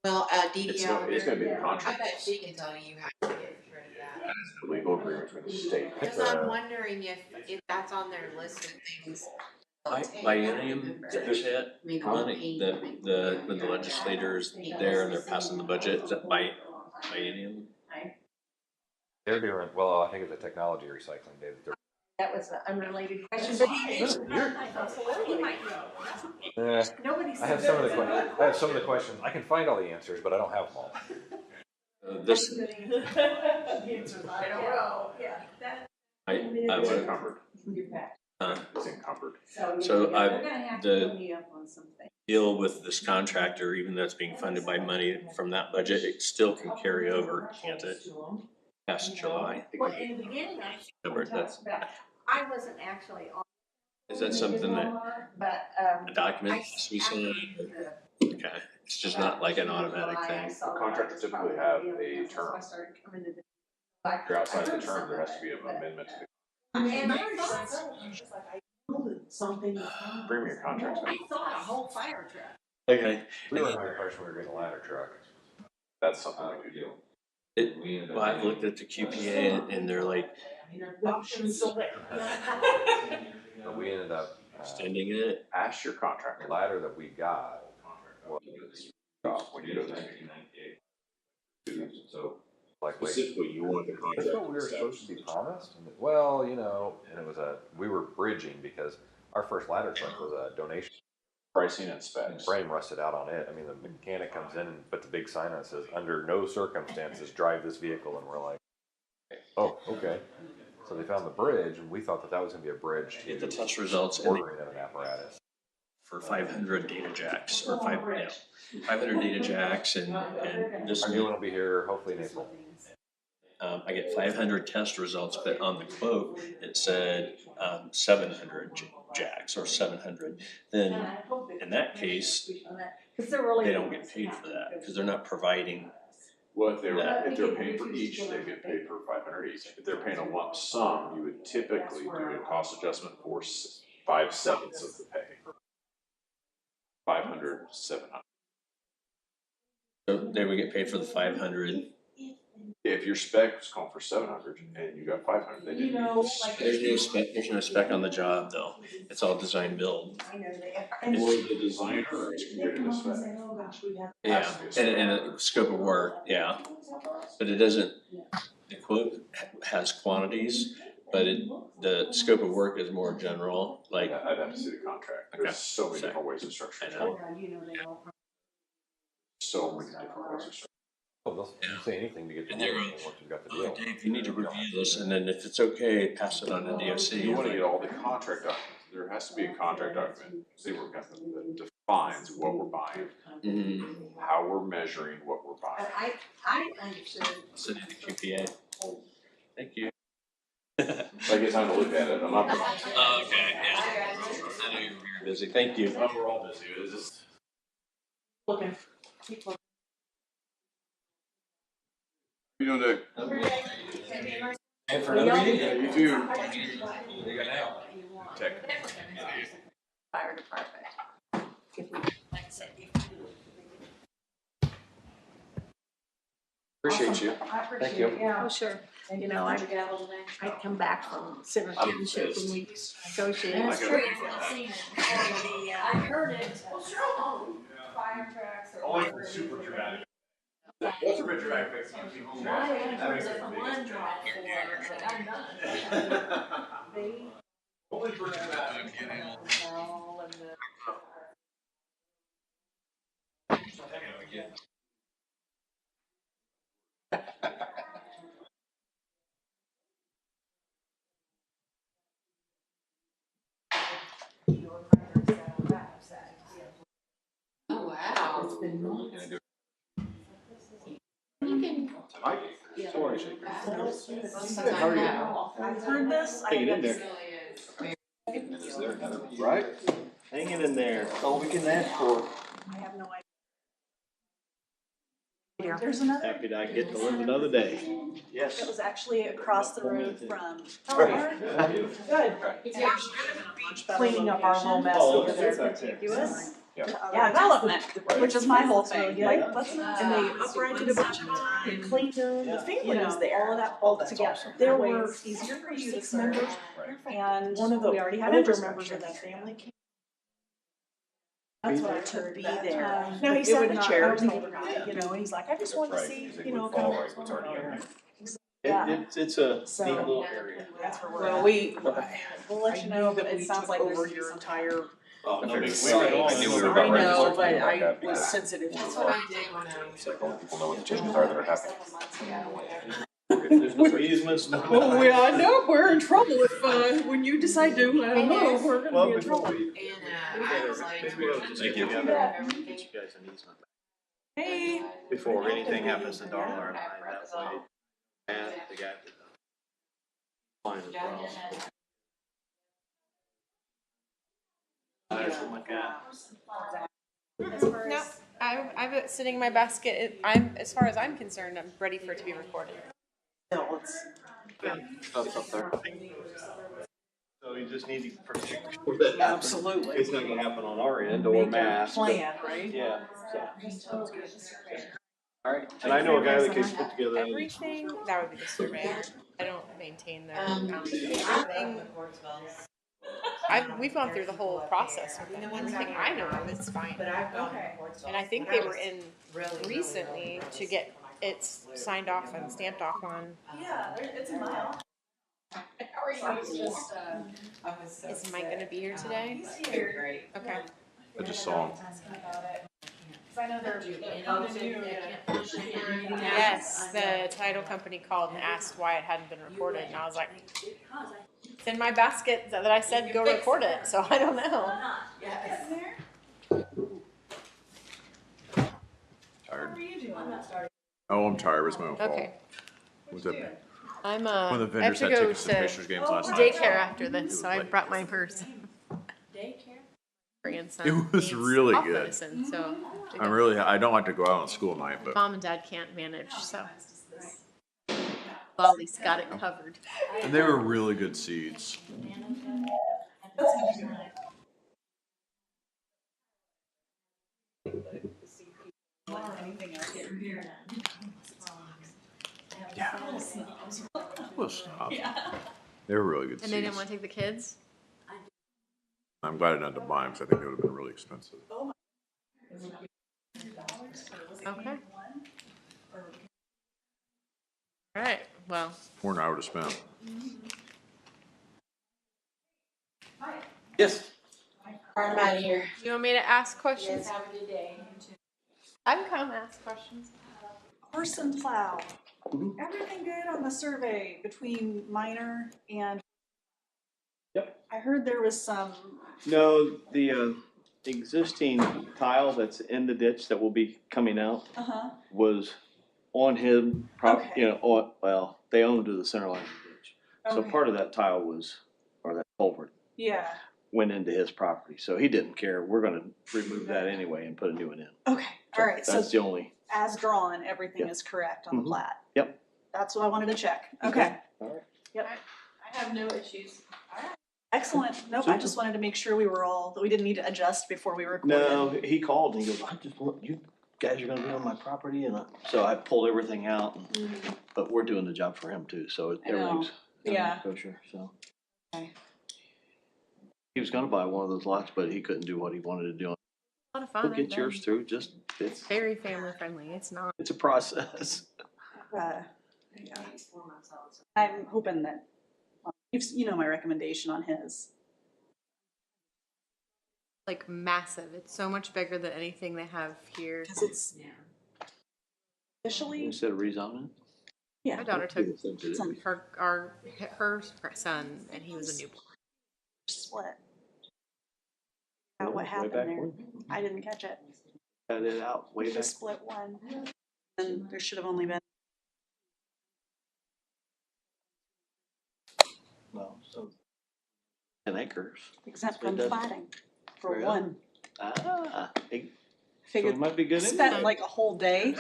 Well, It's DDL. gonna be a I contract, bet she can tell you how to get rid of that. a legal agreement between the state. Because I'm wondering if that's on their list of things. Biennium, is that it? Money, when the legislators there and they're passing the budget, is that biennium? They're doing, well, I think it's a technology recycling day that they're. That was an unrelated question, but he answered. He might know. Nobody I have said some of the that was I have some of the questions. I can find all the answers, but I don't have them all. This, I don't know, yeah. It's encumbered. uh, It's encumbered. So They're gonna have to the put me up on something. deal with this contractor, even though it's being funded by money from that budget, it still can carry over, can't it? Past July. Well, in the beginning, That's, I wasn't actually on. is that something that But, a document has to be signed? Okay, it's just not like an automatic thing. Contractors typically have a term. If you're outside the term, there has to be an amendment to And I thought something. bring me your contracts back. I thought a whole fire truck. Okay. We were under the impression we were getting a ladder truck. That's something we could do. Well, I've looked at the QPA and they're like But we ended up extending it. Ask your the contractor. ladder that we got was When you go to so like wait, specifically, you want the that's contract. what we were supposed to be promised. And well, you know, and it was we were bridging because our first ladder truck was a donation. Pricing and specs. Frame rusted out on it. I mean, the mechanic comes in and puts a big sign on it that says, "Under no circumstances drive this vehicle," and we're like, "Oh, okay." So they found the bridge, and we thought that was going to be a bridge to Get the test results and ordering of an apparatus. for 500 data jacks or 500 data jacks and this. Our new one will be here hopefully in April. I get 500 test results, but on the quote it said 700 jacks or 700. Then in that case, they don't get paid for that because they're not providing. Well, if they're paying for each, they get paid for 500 each. If they're paying a lump sum, you would typically do a cost adjustment for 5/7 of the pay. 500, 700. So they would get paid for the 500. If your spec was calling for 700 and you got 500, they didn't. There's no spec on the job though. It's all design build. Or the designer is creating a spec. Yeah, and a scope of work, yeah. But it doesn't, the quote has quantities, but the scope of work is more general, like. I'd have to see the contract. Okay. There's so many different ways to structure I it. know. So many different ways to structure Oh, they'll say anything to get the And they're money once you've got the deal. Dave, you need to review this, and then if it's okay, pass it on to DOC. it. You want to get all the contract documents. There has to be a contract document, that defines what we're buying, Mm-hmm. how we're measuring what we're buying. I understood. Send it to QPA. Thank you. I get time to look at it. I'm not. Oh, okay, yeah. I know you're very busy, thank you. We're all busy. It's just. Looking. Keep looking. You know, Dick. And for another meeting? Yeah, you too. What do you got now? Tech. Fire department. If we, like I said, Appreciate you. I appreciate Thank you. it, yeah. Oh, sure. You know, I come back from Center Township when we negotiated. That's true. I heard it. Fire trucks or. Only for super dramatic. That's a bit dramatic fixing people. I only heard it from one drive for, but I'm done. They. Only for dramatic. All of the. Oh, wow. You can. Mike? Sometimes How are you? I've heard this. Hang it in there. Right? Hang it in there. That's all we can ask for. I have no idea. now. There's another. Happy that I get to live another day. Yes. It was actually across the road from. Good. Cleaning up our little mess over there, contiguous. Yeah, development, which is my whole thing, like, and they uprighted a bunch of them, and cleaned them, the family was there, all of that pulled together. There were easier for 6 members, and one of the, we already had older members of that family came. That's what I took be there. No, he sat in the chair, he's like, I just wanted to see, It's a neat little area. Well, we'll let you know, but it sounds like over your entire. Oh, no, we I know, but I was sensitive to That's it. what I did when I was. So like only people know what the changes are that are happening. There's no easements, no. Oh, yeah, I know, we're in trouble if, when you decide to move, we're gonna be in trouble. And I was like, Thank you. Get you guys an easement. Hey. Before anything happens to Darla and I, that way. And the guy. Fine as well. Something like that. No, I've it sitting in my basket. As far as I'm concerned, I'm ready for it to be recorded. No, it's. Stuff's up there. So you just need to protect that. Absolutely. It's not gonna happen on our end or mass. Plan, right? Yeah. So. All right, and I know a guy that can put together. Everything that would be the surveyor. I don't maintain their everything. We've gone through the whole process with them. Everything I know of is fine. And I think they were in recently to get it signed off and stamped off on. Yeah, it's a mile. Is Mike going to be here today? He's here. Okay. I just saw him. I know they're. Yes, the title company called and asked why it hadn't been recorded, and I was like, it's in my basket that I said go record it, so I don't know. Tired. What are you doing? Oh, I'm tired. It was my own fault. Okay. Was that I'm one of the I have vendors to had go tickets to the to Pacers games last night? daycare after this, so I brought my purse. Daycare? It was really cough good. Medicine, so I don't like to go out on school night, but mom and dad can't manage, so Lolly's got it covered. and they were really good seats. Yeah. Well, stop. They were really good And they didn't seats. want to take the kids? I'm glad I didn't have to buy them because I think they would have been really expensive. Okay. All right, well. More than I would have spent. Yes. I'm out of here. You want me to ask questions? Yes, have a good day. I can come ask questions. Horse and plow. Everything good on the survey between minor and. Yep. I heard there was some. No, the existing tile that's in the ditch that will be coming out was on him. Okay. Well, they owned to the center line of the ditch, so Okay. part of that tile was, or that culvert Yeah. went into his property, so he didn't care. We're going to remove that anyway and put a new one in. Okay. All right. That's So the only. as drawn, everything Yeah. is correct on the Mhm. plat. Yep. That's what I wanted to check. Okay. All right. Yep. I have no issues. Excellent. Nope. I just wanted to make sure that we didn't need to adjust before we recorded. No, he called and he goes, you guys are going to be on my property, and so I pulled everything out. But we're doing the job for him too, so I know. everything's Yeah. kosher. So. Okay. He was gonna buy one of those lots, but he couldn't do what he wanted to do. A lot of fun. We'll I've get been yours through. Just very family friendly. It's not. it's a process. Yeah. I'm hoping that you know my recommendation on his. Like massive. It's so much bigger than anything they have here. Because it's officially. Instead of rezoning. Yeah. My daughter took Some her son, and he was a newborn. split. Out what Way happened back there? when. I didn't catch it. Got it out way She back. split one, and there should have only been. Well, so 10 acres. Exempt So it from does- plating for Really? one. So Figured it might be good. spent anyway. like a whole day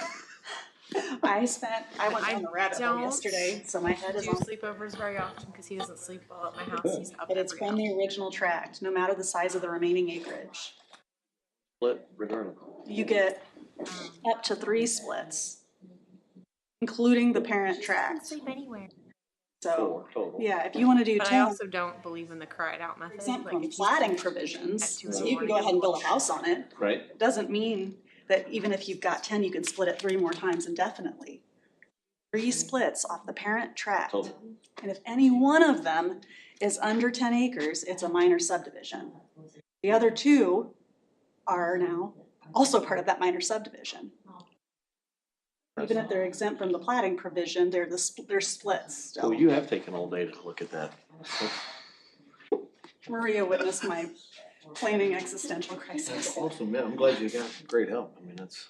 I went down the rabbit hole don't yesterday, so my head is do on. sleepovers very often because he doesn't sleep well at my house. He's up But it's every from the original tract, no matter the size of the remaining acreage. Split regardless. You get up to 3 splits, including the parent tract. sleep anywhere. So, Total. yeah, if you want to do But 10, I also don't believe in the cried out method. exempt Like from if he's platting at provisions, 2 in so the you can go morning, ahead and build a house on it. Right. It doesn't mean that even if you've got 10, you can split it 3 more times indefinitely. 3 splits off the parent tract. Total. And if any one of them is under 10 acres, it's a minor subdivision. The other 2 are now also part of that minor subdivision. Even if they're exempt from the platting provision, they're splits still. Well, you have taken all day to look at that. Maria witnessed my planning existential crisis. Awesome, man. I'm glad you got great help. I mean, that's.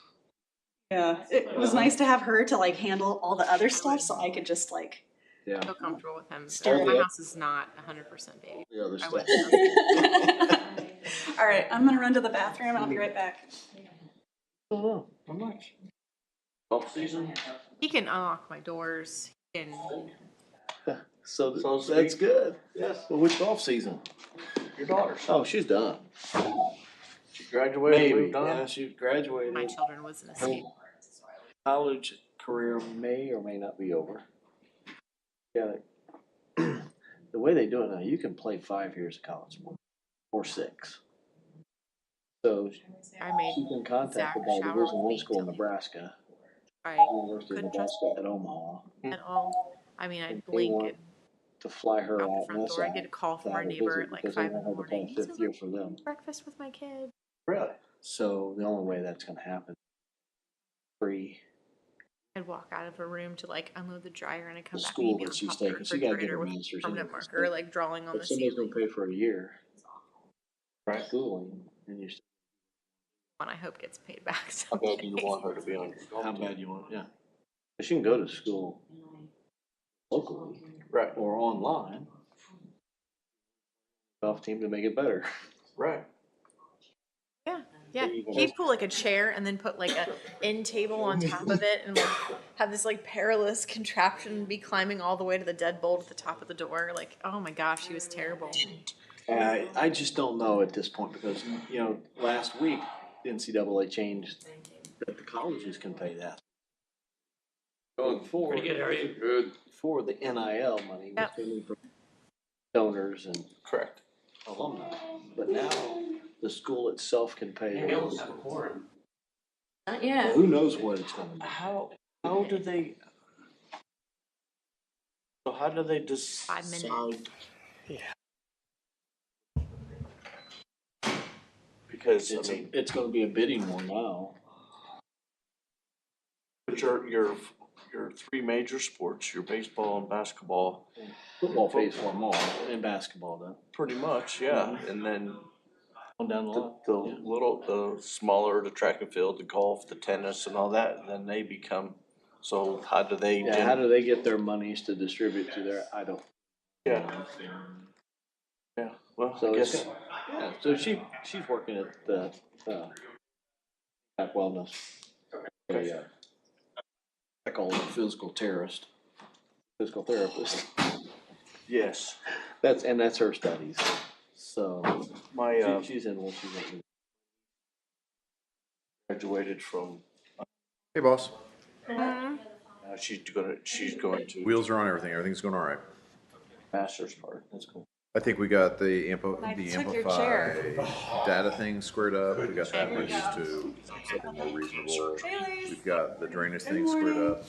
Yeah, it was nice to have her to like handle all the other stuff, so I could just like. Yeah. feel comfortable with him. Steer My the- house is not 100% baby. The other I stuff. wouldn't. All right, I'm gonna run to the bathroom and I'll be right back. Oh, how much? Off season? He can unlock my doors. He can. So that's good. Yes. Well, which golf season? Your daughter's. Oh, she's done. She graduated, Maybe. moved on. Yeah, she graduated. My children was in a state. College career may or may not be over. Yeah. The way they do it now, you can play 5 years of college sport or 6. So I made she's been contacted by shower Division with I me school in till Nebraska, I University of couldn't trust Nebraska at Omaha. at all. I mean, I'd They blink want and to fly her out the out front west door. I side get a call from to our have a neighbor visit at like because they 5 in the want her to play morning. fifth year for them. Breakfast with my kid. Really? So the only way that's going to happen, free. I'd walk out of a room to like unload the dryer and I come The back school and be that on she's top of the taking, she got to get refrigerator her with master's. permanent in marker, like drawing on If the somebody's ceiling. going to pay for a year, right? Schooling, and you. One I hope gets paid back How someday. bad do you want her to be on? How bad you want? Yeah. She can go to school locally, right, or online. Golf team to make it better. Right. Yeah, yeah. There you go. He'd pull like a chair and then put like a end table on top of it and like have this like perilous contraption and be climbing all the way to the deadbolt at the top of the door. Like, oh my gosh, he was terrible. I just don't know at this point because, you know, last week the NCAA changed that the colleges can pay that. Going forward, Pretty good, how are you? Good. For the NIL money, Yep. which came from donors and Correct. alumni. But now the school itself can pay. Not yet. Who knows what it's going to be? How do they? So how do they decide? 5 minutes. Because It's going to be a bidding war now. but your 3 major sports, your baseball and basketball, Football pays for them all, and basketball though. pretty much, yeah. And then On down the line. the smaller, the track and field, the golf, the tennis, and all that, and then they become. So how do they? Yeah, how do they get their monies to distribute to their? I don't. Yeah. Yeah. Well, So I it's, guess. yeah, so she's working at the Back Wellness. Okay. I call it a physical therapist. Yes. That's her studies. So My she's in what she's in. graduated from. Hey, boss. She's going to. Wheels are on everything. Everything's going all right. Master's part. That's cool. I think we got the I the took your Amplify chair. data thing squared up. We got that reduced to something more reasonable. We've got the drainage thing squared up.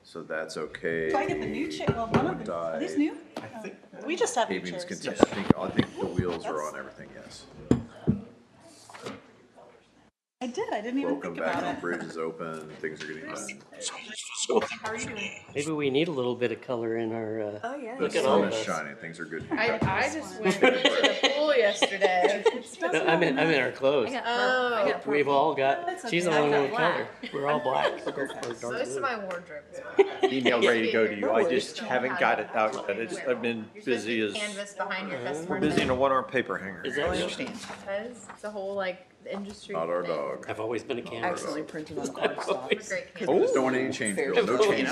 So that's okay. Do I get the new chair? Well, one of them. Are these new? I think We just have new paving's chairs. I think the wheels are on everything, yes. I did. I didn't even Welcome think back about on it. bridge is open, things are getting done. How are you doing? Maybe we need a little bit of color in our. Oh yeah. The sun is shining, things are good. I just went to the pool yesterday. No, I meant our clothes. Oh, We've all got. That's She's the okay. only I one with got color. We're all black. most of my wardrobe is Email ready to go to you. I just haven't got it out yet. I've been busy as canvas behind your customer. we're busy in a one-arm paper hanger. Is I that understand. Because it's a whole like the industry. Not our thing. dog. I've always been a can. Accidentally printed on cardstock. Great can. Just don't want any change, girl. No change.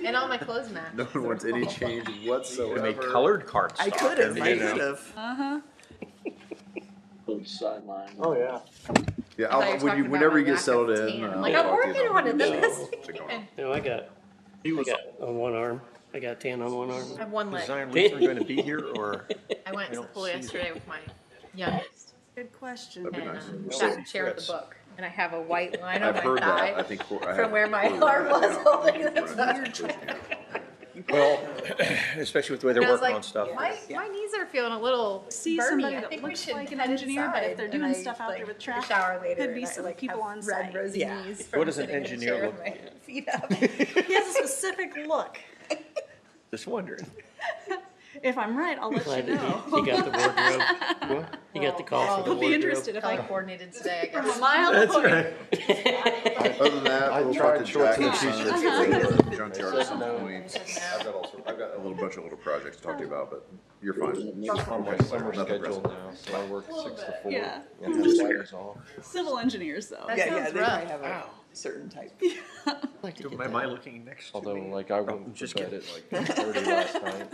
And all my clothes match. No one wants any change whatsoever. They made colored cardstock. I could have, and, I you know, could have. Uh-huh. Sideline. Oh, yeah. Yeah, I thought you were talking about whenever my you get lack settled of in. tan. I'll Like, I'm talk to you working about on it. it. The best we can. No, I got on one arm. I got tan on one arm. I have one Is leg. Zion Lutheran going to be here, or? I went to the don't pool see yesterday with my youngest. Good question. That'd be And nice. sat in a chair with a book. And I have a white line on I've my heard thigh that. I think from where my arm was holding the book. Well, especially with the way they're And I was working like, on stuff. my knees are feeling a little See burny. somebody I that think we looks should like an head engineer, but if inside." they're And doing I, stuff out there with took a traffic, shower later, could be and I, some like, people have on red site. rosy Yeah. knees What from does an sitting in a engineer chair look with my like? feet up. He has a specific look. Just wondering. If I'm right, I'll let Glad you that know. he got the wardrobe. He got the call for the You'll be wardrobe. interested if I Color coordinated today, I from guess. a mile away. Other than that, we'll talk to Jack and shorts Son and at the junkyard at some No. point. I've got a bunch of little projects to talk to you about, but you're fine. On my summer Nothing schedule pressing. now, so I work 6 to 4. Yeah. And have Fridays off. Civil engineers, though. That Yeah, sounds they rough. probably have a certain type. Am I looking next to Although, me? like, I went just to bed at like 8:30 last night.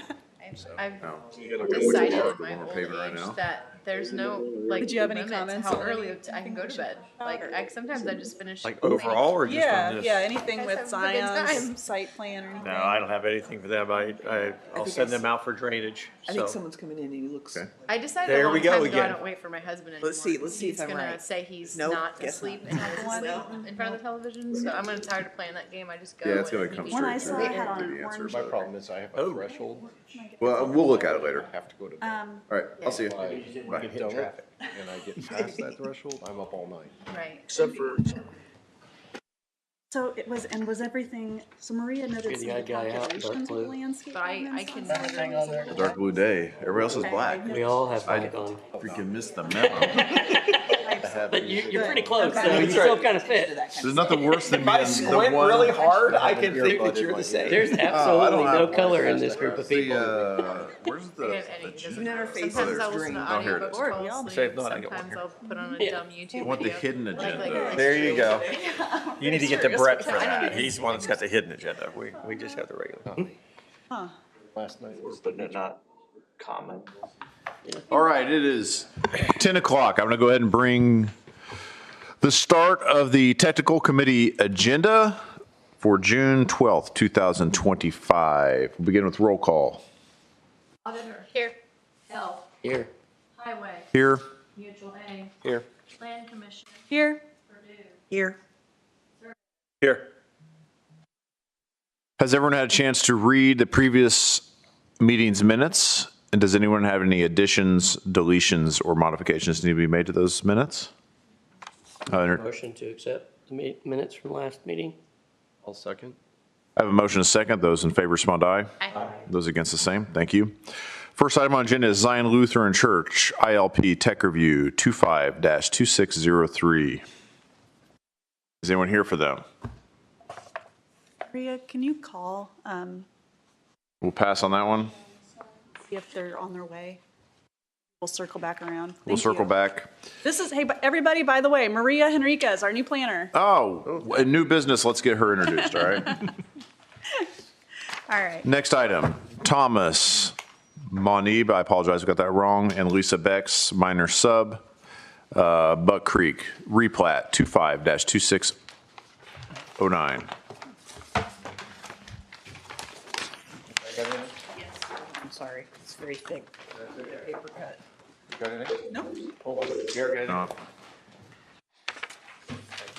I've No. decided The at my one we're old paving right age now. that there's no like Did you have any limit to comments how or early anything I can go we to should bed. talk Like about, or- sometimes I just finish Like cleaning. overall, or just Yeah, on this? yeah, anything Guys with have a good Zion's time. site plan or anything. No, I don't have anything for them. I'll think send I them out for drainage, I think so. someone's coming in and he looks. Okay. I decided There a long we go time ago I again. don't wait for my husband anymore. Let's see if He's I'm gonna right. say he's Nope, not guess asleep not. and has to sleep in front of the television. So I'm gonna tired of playing that game. I just go. Yeah, it's gonna and come he One I straight saw to had on the an answer. orange. My but- problem is I have a threshold. Well, we'll look at it later. I have to go to bed. All right, I'll see you. If I Bye. get hit traffic and I get past that threshold, I'm up all night. Right. Except for, So it was, and was everything, so Maria noted You're the some of odd the guy out, dark calculations with blue. landscape. But I elements can on never some go of to those. sleep. Dark blue day. Everybody else is Okay. black. We all have I black on. freaking missed the memo. But you're pretty close, Okay. so you still kind of fit. There's nothing worse than If I being the squint one. really hard, I can think that you're the same. There's I absolutely don't no have- color in this group of people. Where's I the? have any. It doesn't Never matter. face Sometimes it. I'll listen to Oh, here it audiobooks is. to Or fall we all- asleep. Say if not, I got one Sometimes here. I'll put on a Yeah. dumb YouTube I want the video. hidden agenda. There you go. You need to get to serious Brett for because I don't that. even- He's the one that's got the hidden agenda. We just have the regular. Huh. Last night was But they're not common. All right, it is 10 o'clock. I'm going to go ahead and bring the start of the technical committee agenda for June 12th, 2025. We'll begin with roll call. Auditor. Here. Health. Here. Highway. Here. Mutual aid. Here. Land Commission. Here. Purdue. Here. Here. Has everyone had a chance to read the previous meeting's minutes? And does anyone have any additions, deletions, or modifications need to be made to those minutes? Motion to accept the minutes from last meeting. I'll second. I have a motion and a second. Those in favor respond aye. Aye. Those against the same. Thank you. First item on agenda is Zion Lutheran Church ILP Tech Review 25-2603. Is anyone here for them? Maria, can you call, We'll pass on that one. see if they're on their way? We'll circle back around. We'll Thank circle you. back. This is, hey, everybody, by the way, Maria Henriquez is our new planner. Oh, a new business. Let's get her introduced, all right? All right. Next item, Thomas Monib, I apologize, I got that wrong, and Lisa Beck's minor sub, Buck Creek, replat 25-2609. I'm sorry, it's very thick. Paper cut. Got anything? Nope. Garrett, No.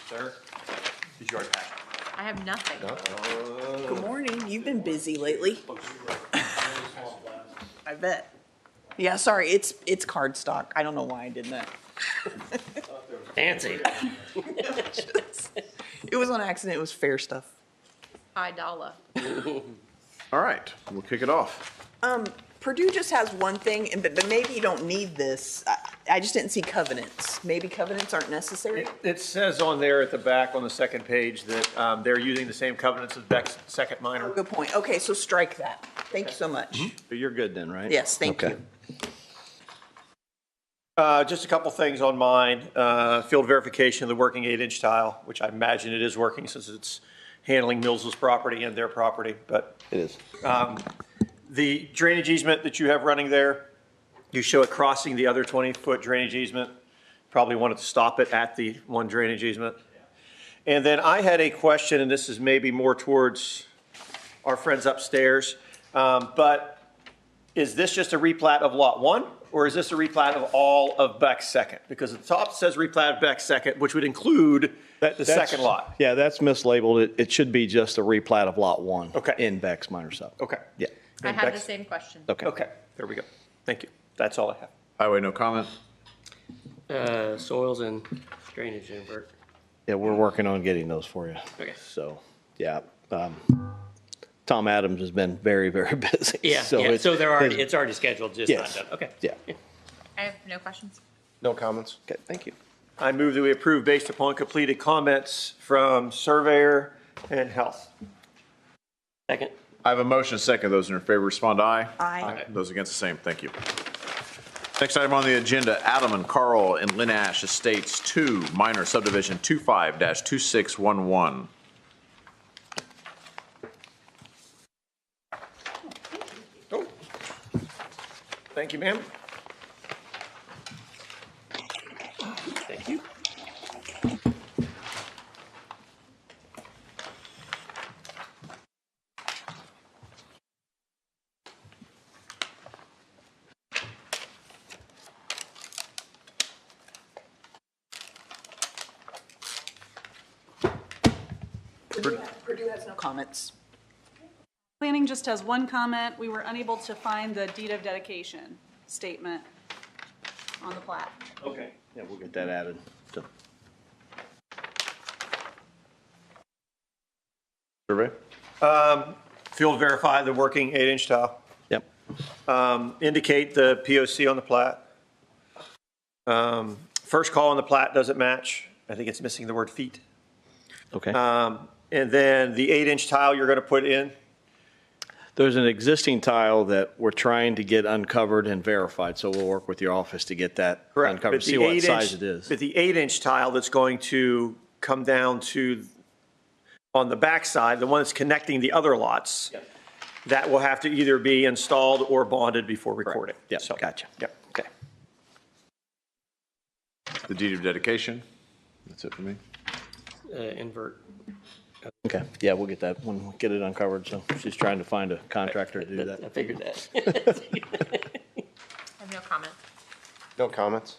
sir. He's your pack. I have nothing. Good morning, you've been busy lately. I bet. Yeah, sorry, it's cardstock. I don't know why I did that. Fancy. It was on accident, it was fair stuff. High dollar. All right, we'll kick it off. Purdue just has one thing, but maybe you don't need this. I just didn't see covenants. Maybe covenants aren't necessary? It says on there at the back on the second page that they're using the same covenants as Beck's second minor. Good point. Okay, so strike that. Thank you so much. But you're good then, right? Yes, thank Okay. you. Just a couple things on mine. Field verification of the working 8-inch tile, which I imagine it is working since it's handling Mills's property and their property, but. It is. The drainage easement that you have running there, you show it crossing the other 20-foot drainage easement. Probably wanted to stop it at the one drainage easement. And then I had a question, and this is maybe more towards our friends upstairs, but is this just a replat of Lot 1, or is this a replat of all of Beck's second? Because at the top it says replat of Beck's second, which would include the second lot. Yeah, that's mislabeled. It should be just a replat of Lot 1. Okay. In Beck's minor sub. Okay. Yeah. I had the same question. Okay, there we go. Thank you. That's all I have. Highway, no comment? Soils and drainage invert. Yeah, we're working on getting those for you. Okay. So, yeah. Tom Adams has been very, very busy. Yeah, So yeah. it's- So it's already scheduled, just Yes. not done. Okay. Yeah. I have no questions. No comments. Okay, thank you. I move that we approve based upon completed comments from surveyor and health. Second. I have a motion, a second. Those in favor respond aye. Aye. Those against the same, thank you. Next item on the agenda, Adam and Carl and Lynn Ash Estates 2, minor subdivision 25-2611. Thank you, ma'am. Thank you. Purdue has no comments. Planning just has one comment. We were unable to find the deed of dedication statement on the plat. Okay. Yeah, we'll get that added. So, Survey? Field verify the working 8-inch tile. Yep. Indicate the POC on the plat. First call on the plat doesn't match. I think it's missing the word feet. Okay. And then the 8-inch tile you're going to put in. There's an existing tile that we're trying to get uncovered and verified, so we'll work with your office to get that uncovered, But see the what 8-inch size it is. But the 8-inch tile that's going to come down to, on the backside, the one that's connecting the other lots, that will have to either be installed or bonded before recording. Yeah, So, gotcha. Yep. Okay. The deed of dedication? That's it for me. Invert. Okay, yeah, we'll get that, when we get it uncovered, so she's trying to find a contractor to do that. I figured that. I have no comment. No comments?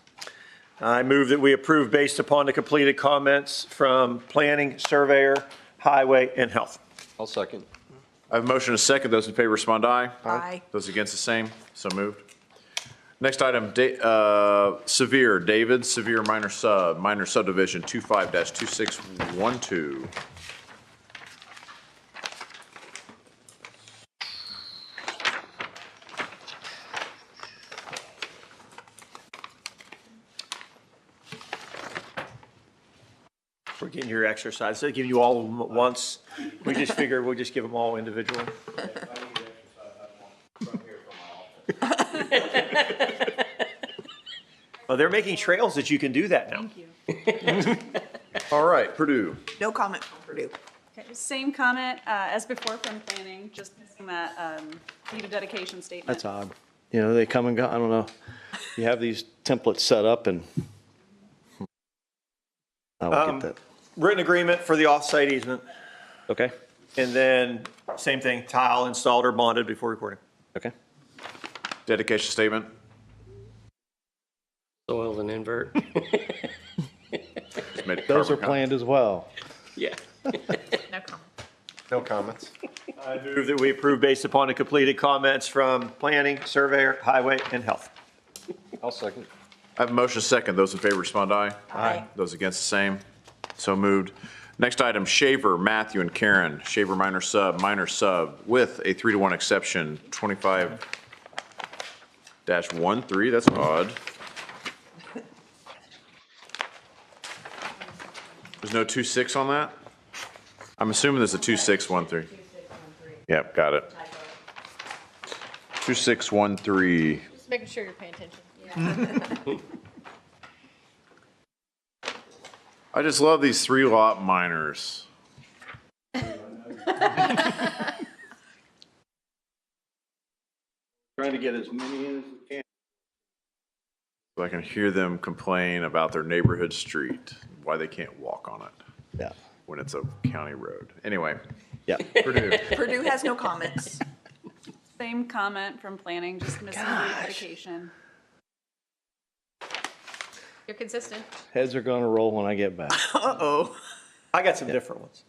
I move that we approve based upon the completed comments from planning, surveyor, highway, and health. I'll second. I have a motion, a second. Those in favor respond aye. Aye. Those against the same, so moved. Next item, Severe, David, Severe minor subdivision 25-2612. We're getting your exercise. Instead of giving you all of them at once, we just figure we'll just give them all individually. Well, they're making trails that you can do that now. Thank you. All right, Purdue. No comment from Purdue. Okay, same comment as before from planning, just missing that deed of dedication statement. That's odd. You know, they come and go, I don't know. You have these templates set up and I'll get that. Written agreement for the off-site easement, Okay, and then same thing, tile installed or bonded before recording. okay. Dedication statement. Soils and invert. Just made a Those are carbon planned as well. Yeah. No comment. No comments. I move that we approve based upon the completed comments from planning, surveyor, highway, and health. I'll second. I have a motion, a second. Those in favor respond aye. Aye. Those against the same, so moved. Next item, Shaver, Matthew and Karen, Shaver minor sub with a 3-to-1 exception, 25-13, that's odd. There's no 2-6 on that? I'm assuming there's a 2-6-1-3. Yep, got it. 2-6-1-3. Just making sure you're paying attention. I just love these 3-lot minors. Trying to get as many in as we can. So I can hear them complain about their neighborhood street, why they can't walk on it. Yeah. When it's a county road. Anyway. Yeah. Purdue. Purdue has no comments. Same comment from planning, just missing verification. You're consistent. Heads are gonna roll when I get back. Uh-oh. I got some different ones.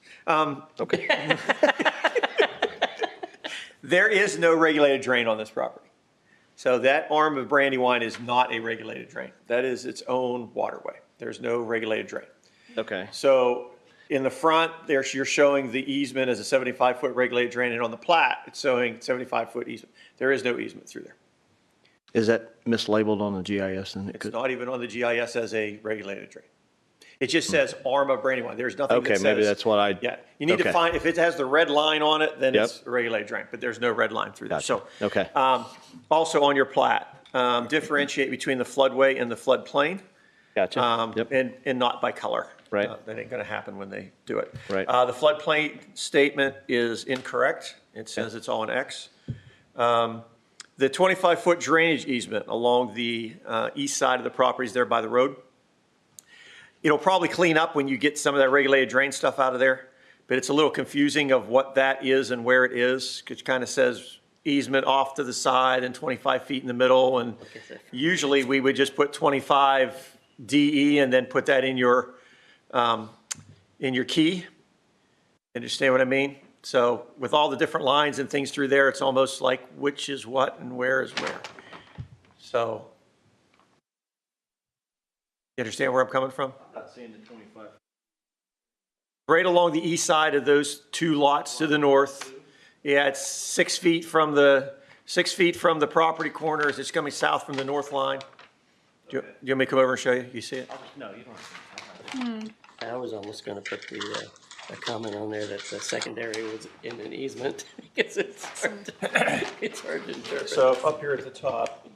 Okay. There is no regulated drain on this property. So that arm of Brandywine is not a regulated drain. That is its own waterway. There's no regulated drain. Okay. So in the front, you're showing the easement as a 75-foot regulated drain, and on the plat, it's showing 75-foot easement. There is no easement through there. Is that mislabeled on the GIS? And It's not even on the GIS as a regulated drain. It just says arm of Brandywine. There's nothing that Okay, says. maybe that's what I. Yeah, you need to okay. find, if it has the red line on it, then Yep. it's a regulated drain, but there's no red line through there. Gotcha. So, Okay. also on your plat, differentiate between the floodway and the floodplain. Gotcha. Yep. And not by color. Right. That ain't gonna happen when they do it. Right. The floodplain statement is incorrect. It says it's all in X. The 25-foot drainage easement along the east side of the properties there by the road. It'll probably clean up when you get some of that regulated drain stuff out of there, but it's a little confusing of what that is and where it is. It kind of says easement off to the side and 25 feet in the middle, and usually we would just put 25 DE and then put that in your key. Understand what I mean? So with all the different lines and things through there, it's almost like which is what and where is where. So, you understand where I'm coming from? Not seeing the 25. Right along the east side of those two lots to the north. Yeah, it's 6 feet from the property corners. It's coming south from the north line. Do you want me to come over and show you? You see it? No, you don't. I was almost gonna put a comment on there that the secondary was in an easement, because it's hard to interpret. So up here at the top.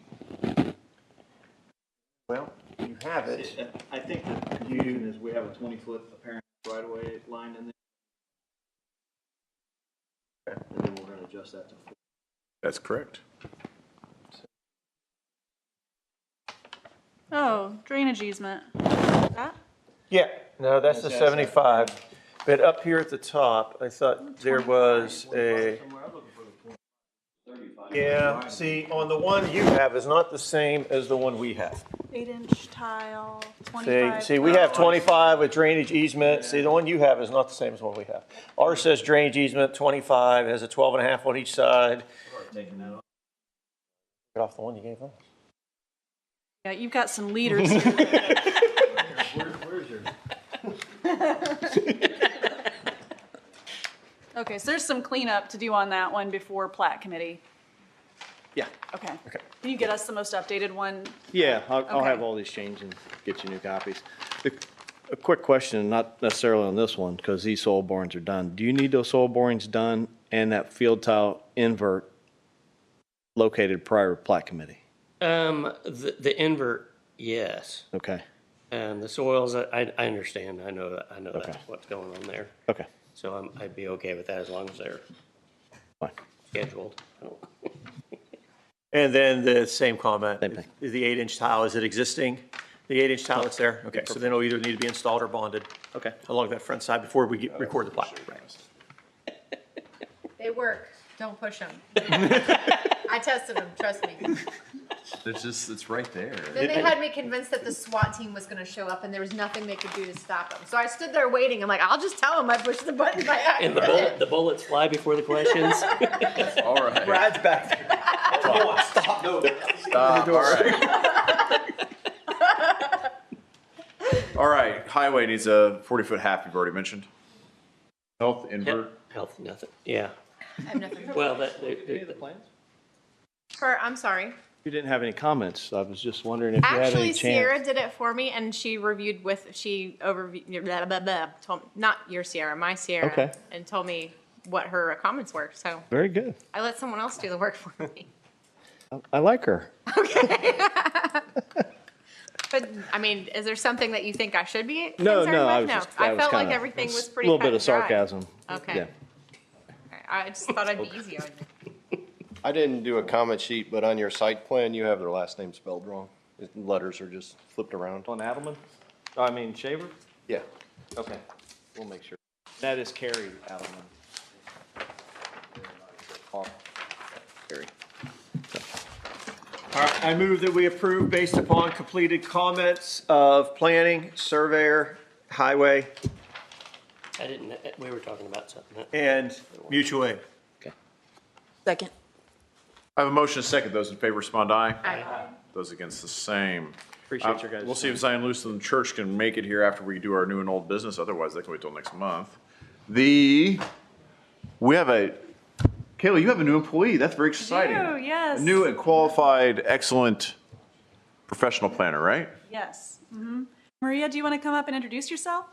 Well, you have it. I think the confusion is we have a 20-foot apparent right-of-way line in there. And then we're gonna adjust that to 4. That's correct. Oh, drainage easement. That? Yeah, no, that's the 75. But up here at the top, I thought there was a, yeah, see, on the one you have is not the same as the one we have. 8-inch tile, 25. See, we have 25 with drainage easement. See, the one you have is not the same as what we have. Ours says drainage easement 25, has a 12 and a half on each side. Get off the one you gave us. Yeah, you've got some leaders. Where's yours? Okay, so there's some cleanup to do on that one before plat committee. Yeah. Okay. Okay. Can you get us the most updated one? Yeah, I'll Okay. have all these changed and get you new copies. A quick question, not necessarily on this one, because these soil borings are done. Do you need those soil borings done and that field tile invert located prior to plat committee? The invert, yes. Okay. The soils, I understand. I know Okay. that's what's going on there. Okay. So I'd be okay with that as long as they're Fine. scheduled. And then the same comment. Same thing. Is the 8-inch tile, is it existing? The 8-inch tile that's there? Okay, so then it'll either need to be installed or bonded. Okay. Along that front side before we record the plat. They work. Don't push them. I tested them, trust me. It's right there. Then they had me convinced that the SWAT team was going to show up and there was nothing they could do to stop them. So I stood there waiting. I'm like, I'll just tell them I pushed the button by And accident. the bullets fly before the questions. All right. Brad's back there. Stop. No. Stop, all right. All right, highway needs a 40-foot half, you've already mentioned. Health, invert. Health, nothing. Yeah. I have nothing. Well, I'm sorry. You didn't have any comments. I was just wondering if you had any Actually, chance. Sierra did it for me, and she overviewed, blah, blah, blah, told, not your Sierra, my Sierra, Okay. and told me what her comments were. So Very good. I let someone else do the work for me. I like her. But, I mean, is there something that you think I should be No, concerned no, I with? was No, just, I was felt like kinda- everything was a pretty little cut bit of and dry. sarcasm. Okay. Yeah. I just thought I'd be easy on you. I didn't do a comment sheet, but on your site plan, you have their last name spelled wrong. The letters are just flipped around. On Adelman? I mean Shaver? Yeah. Okay, we'll make sure. That is Carrie Adelman. Carrie. All right, I move that we approve based upon completed comments of planning, surveyor, highway, I didn't, we were talking about something. and mutual aid. Second. I have a motion and a second. Those in favor respond aye. Aye. Those against the same. Appreciate your guys' We'll see if Zion Lutheran Church can make it here after we do our new and old business. Otherwise, they can wait till next month. We have Kayla, you have a new employee. That's very exciting. do, yes. A new and qualified, excellent professional planner, right? Yes. Maria, do you want to come up and introduce yourself?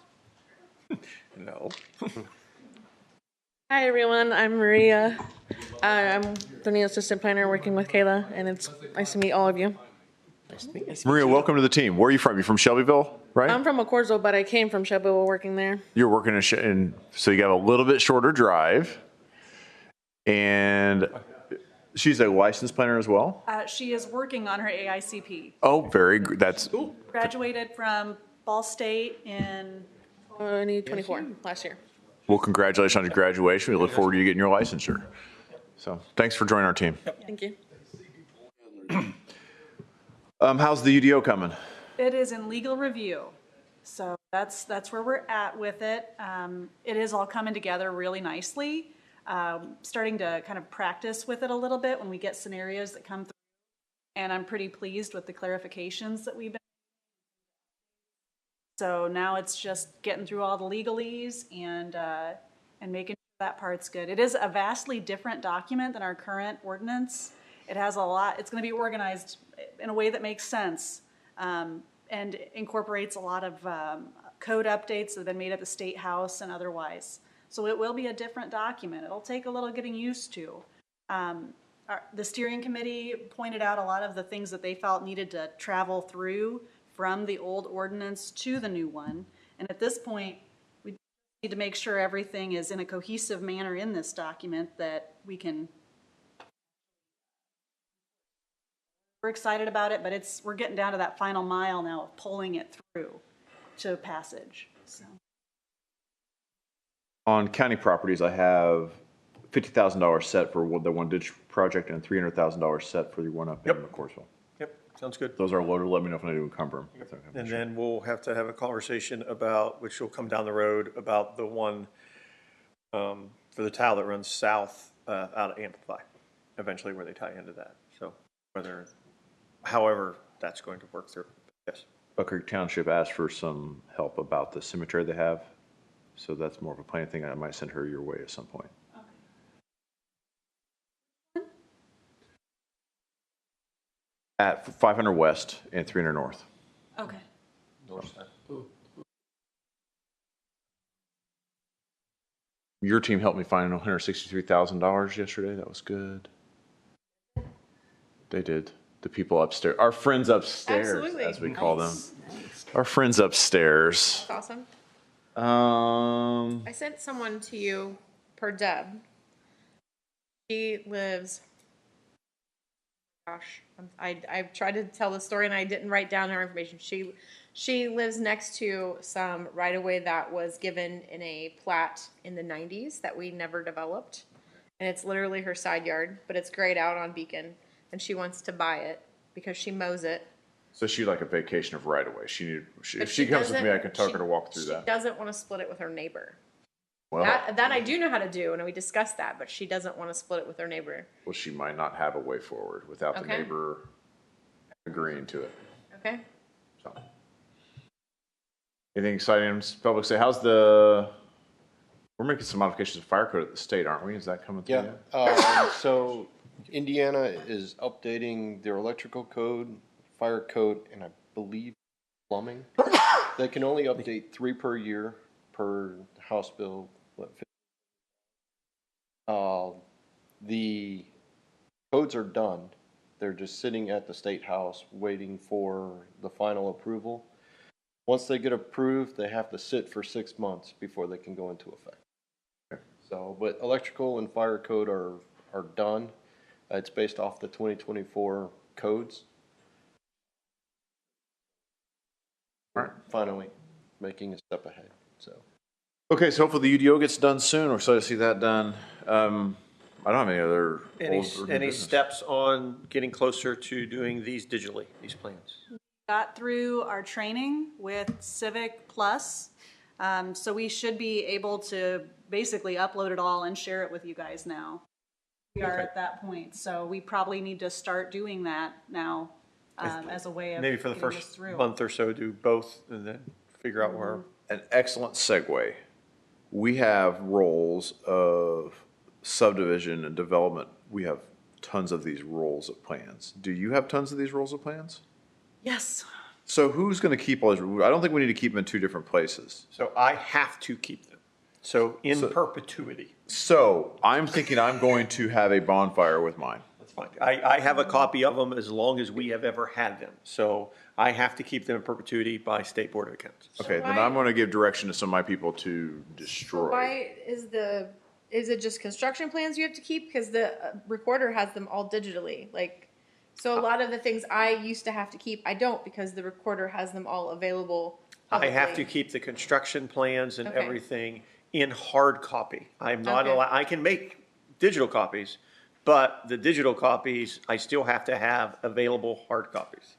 No. Hi everyone, I'm Maria. I'm the new assistant planner working with Kayla, and it's nice to meet all of you. Nice to meet you. Maria, welcome to the team. Where are you from? You from Shelbyville, right? I'm from McCordsville, but I came from Shelbyville working there. You're working so you got a little bit shorter drive. And she's a licensed planner as well? She is working on her AICP. Oh, very good. That's Graduated from Ball State in 2024, last year. well, congratulations on your graduation. We look forward to you getting your licensure. So thanks for joining our team. Thank you. How's the UDO coming? It is in legal review. So that's where we're at with it. It is all coming together really nicely. Starting to kind of practice with it a little bit when we get scenarios that come through. And I'm pretty pleased with the clarifications that we've been. So now it's just getting through all the legalese and making sure that part's good. It is a vastly different document than our current ordinance. It has a lot, it's going to be organized in a way that makes sense and incorporates a lot of code updates that have been made at the State House and otherwise. So it will be a different document. It'll take a little getting used to. The steering committee pointed out a lot of the things that they felt needed to travel through from the old ordinance to the new one. And at this point, we need to make sure everything is in a cohesive manner in this document that we can. We're excited about it, but we're getting down to that final mile now of pulling it through to passage. So. On county properties, I have $50,000 set for the one ditch project and $300,000 set for the one up in McCordsville. Yep, sounds good. Those are loaded. Let me know if I need to encumber them. And then we'll have to have a conversation about, which will come down the road, about the one for the tile that runs south out of Amplify, eventually where they tie into that. So however that's going to work through. Yes. Buck Creek Township asked for some help about the cemetery they have. So that's more of a planning thing. I might send her your way at some point. Okay. At 500 West and 300 North. Okay. Your team helped me find $163,000 yesterday. That was good. They did. The people upstairs, our friends upstairs, Absolutely. as we call them. Our friends upstairs. That's awesome. I sent someone to you per Deb. She lives. Gosh, I tried to tell the story and I didn't write down her information. She lives next to some right of way that was given in a plat in the 90s that we never developed, and it's literally her side yard, but it's grayed out on Beacon, and she wants to buy it because she mows it. So she'd like a vacation of right away. If she comes with me, I can talk her to walk through that. She doesn't want to split it with her neighbor. Well, That I do know how to do, and we discussed that, but she doesn't want to split it with her neighbor. well, she might not have a way forward without the Okay. neighbor agreeing to it. Okay. So, anything exciting? Public say, we're making some modifications to fire code at the state, aren't we? Is that coming through Yeah, yet? so Indiana is updating their electrical code, fire code, and I believe plumbing. They can only update 3 per year per House Bill. The codes are done. They're just sitting at the State House waiting for the final approval. Once they get approved, they have to sit for 6 months before they can go into effect. So, but electrical and fire code are done. It's based off the 2024 codes. All right. Finally making a step ahead, so. Okay, so hopefully the UDO gets done soon. We're excited to see that done. I don't have any other. Any steps on getting closer to doing these digitally, these plans? Got through our training with Civic Plus, so we should be able to basically upload it all and share it with you guys now. We are at that point, so we probably need to start doing that now as a way of maybe for the getting this first through. month or so, do both and then figure out where. An excellent segue. We have roles of subdivision and development. We have tons of these rolls of plans. Do you have tons of these rolls of plans? Yes. So who's going to keep all these? I don't think we need to keep them in two different places. So I have to keep them. So in perpetuity. So I'm thinking I'm going to have a bonfire with mine. That's fine. I have a copy of them as long as we have ever had them. So I have to keep them in perpetuity by State Board of Accounts. Okay, then I'm going to give direction to some of my people to destroy. Why is it just construction plans you have to keep? Because the recorder has them all digitally. So a lot of the things I used to have to keep, I don't, because the recorder has them all available publicly. I have to keep the construction plans and Okay. everything in hard copy. I'm not Okay. allowed, I can make digital copies, but the digital copies, I still have to have available hard copies.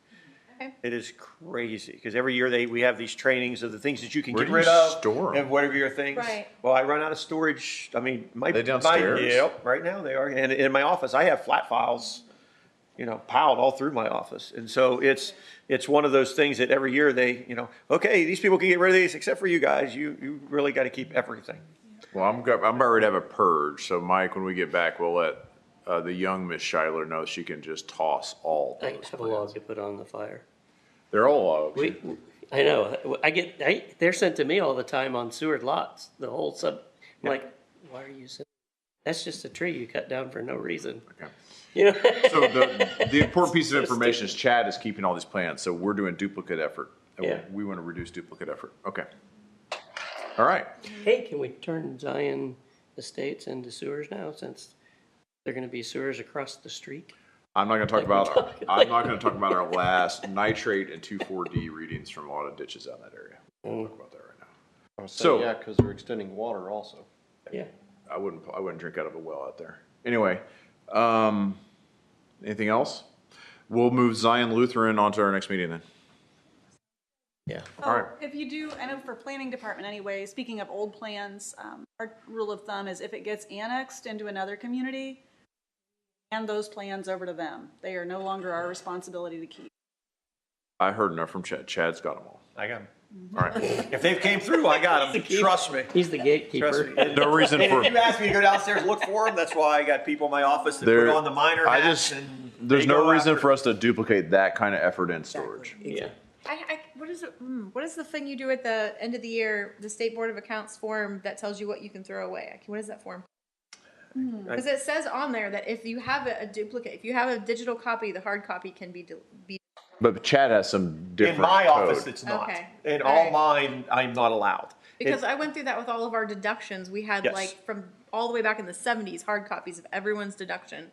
Okay. It is crazy, because every year we have these trainings of the things that you can Where get do you rid of. store 'em? And whatever your things. Right. Well, I run out of storage. I mean, They downstairs? Yep, right now they are. And in my office, I have flat files, piled all through my office. And so it's one of those things that every year they, okay, these people can get rid of these, except for you guys. You really got to keep everything. Well, I'm about ready to have a purge. So Mike, when we get back, we'll let the young Miss Schuyler know she can just toss all I those have a plans. log to put on the fire. They're all logs. I know. They're sent to me all the time on Seward lots. The whole I'm like, why are you sending? That's just a tree you cut down for no reason. Okay. So the important piece of information is Chad is keeping all these plans, so we're doing duplicate effort. And Yeah. we want to reduce duplicate effort. Okay. All right. Hey, can we turn Zion Estates into sewers now, since they're going to be sewers across the street? I'm not going to talk about. I'm not going to talk about our last nitrate and 2,4-D readings from a lot of ditches out in that area. We'll talk about that right now. I was saying, yeah, because they're extending water also. Yeah. I wouldn't drink out of a well out there. Anyway, anything else? We'll move Zion Lutheran onto our next meeting then. Yeah. All right. If you do, I know for planning department anyway, speaking of old plans, our rule of thumb is if it gets annexed into another community, hand those plans over to them. They are no longer our responsibility to keep. I heard enough from Chad. Chad's got them all. I got them. All right. If they've came through, I got them. Trust me. He's the gatekeeper. Trust me. No reason And for. if you ask me to go downstairs and look for them, that's why I got people in my office that put on the minor hats. There's no reason for us to duplicate that kind of effort in storage. Yeah. What is the thing you do at the end of the year, the State Board of Accounts form that tells you what you can throw away? What is that form? Because it says on there that if you have a duplicate, if you have a digital copy, the hard copy can be. But Chad has some different. In my code. office, it's not. Okay. In All all right. mine, I'm not allowed. Because I went through that with all of our deductions. We had Yes. from all the way back in the 70s, hard copies of everyone's deduction.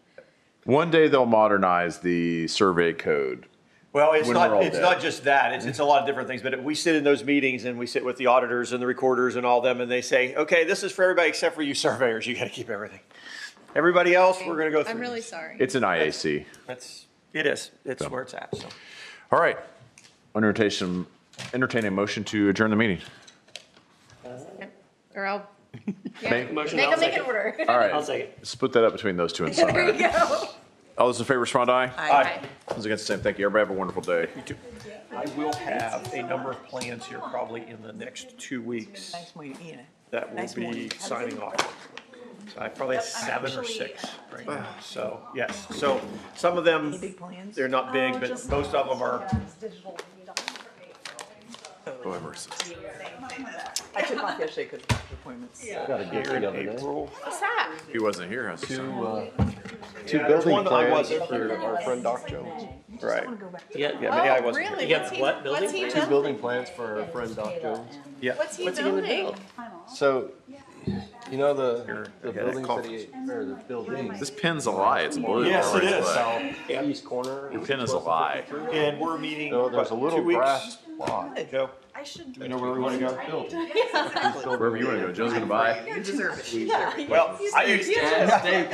One day they'll modernize the survey code. Well, it's when we're all not dead. just that. It's a lot of different things. But we sit in those meetings and we sit with the auditors and the recorders and all them, and they say, okay, this is for everybody except for you surveyors. You got to keep everything. Everybody else, we're going to go through. I'm really sorry. It's an IAC. It is. It's where it's at. So. All right. Entertain a motion to adjourn the meeting. Or I'll Make- Motion, make I'll them make second. an order. All right. I'll second. Split that up between those two and some. There you go. All those in favor, respond aye. Aye. Those against the same. Thank you. Everybody have a wonderful day. You too. I will have a number of plans here probably in the next 2 weeks that will be signing off. So I probably have 7 or 6 right now. So, yes. So some of them, they're not big, but most of them are Oh, have mercy. I took off yesterday because of doctor appointments. Got a gift the other day. What's that? He wasn't here, huh? Two there's building one that I plans wasn't. for our friend Doc Jones. Right. Yeah, Yeah, maybe I wasn't. Really? You got What's he, what what's building? he Two building? building plans for our friend Doc Jones. Yeah. What's he What's he gonna building? build? So, you know the okay, buildings that coffee. he, or the buildings. This pen's a lie. It's blue. Yes, it is. Southeast corner. Your pen is a lie. And we're meeting, No, there's a what, little 2 weeks? grass plot. Joe, I should. you know where we wanna go? Wherever you want to go. Joe's going to buy. You deserve it. Well,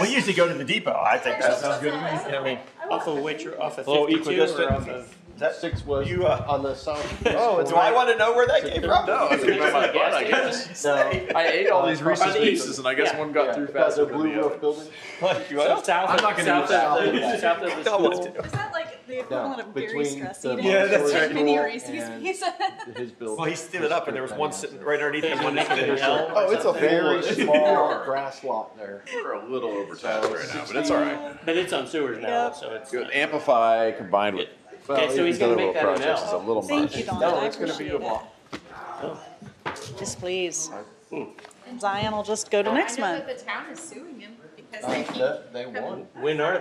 we usually go to the depot. I think that sounds good to me. I mean, Off of which, off of little 52 equidistant. or off of? Is that Six was You, on the south. oh, do I want to know where that came from? No, it's going to be my butt, I guess. I ate all these Reese's Pieces, and I guess one got through Because faster of than blue the roof other. building. So south I'm of, not gonna south use that. of the, south of the I want school. to. Is that like the equivalent of Gary Between Stress the eating? Yeah, that's right. Mini School Reese's and pizza. His building. Well, he stood it up and there was one sitting right underneath him. One next to the L. Oh, it's a very Full. small grass lot there. We're a little overtaxed right now, but it's all right. But it's on sewers now, so it's. Good. Amplify combined with. Okay, so he's gonna make that an projects is a L. little Thank much. you, Don. No, I it's gonna be a appreciate it. block. Yes, please. Zion will just go to next I know month. that the town is suing him because They won. When are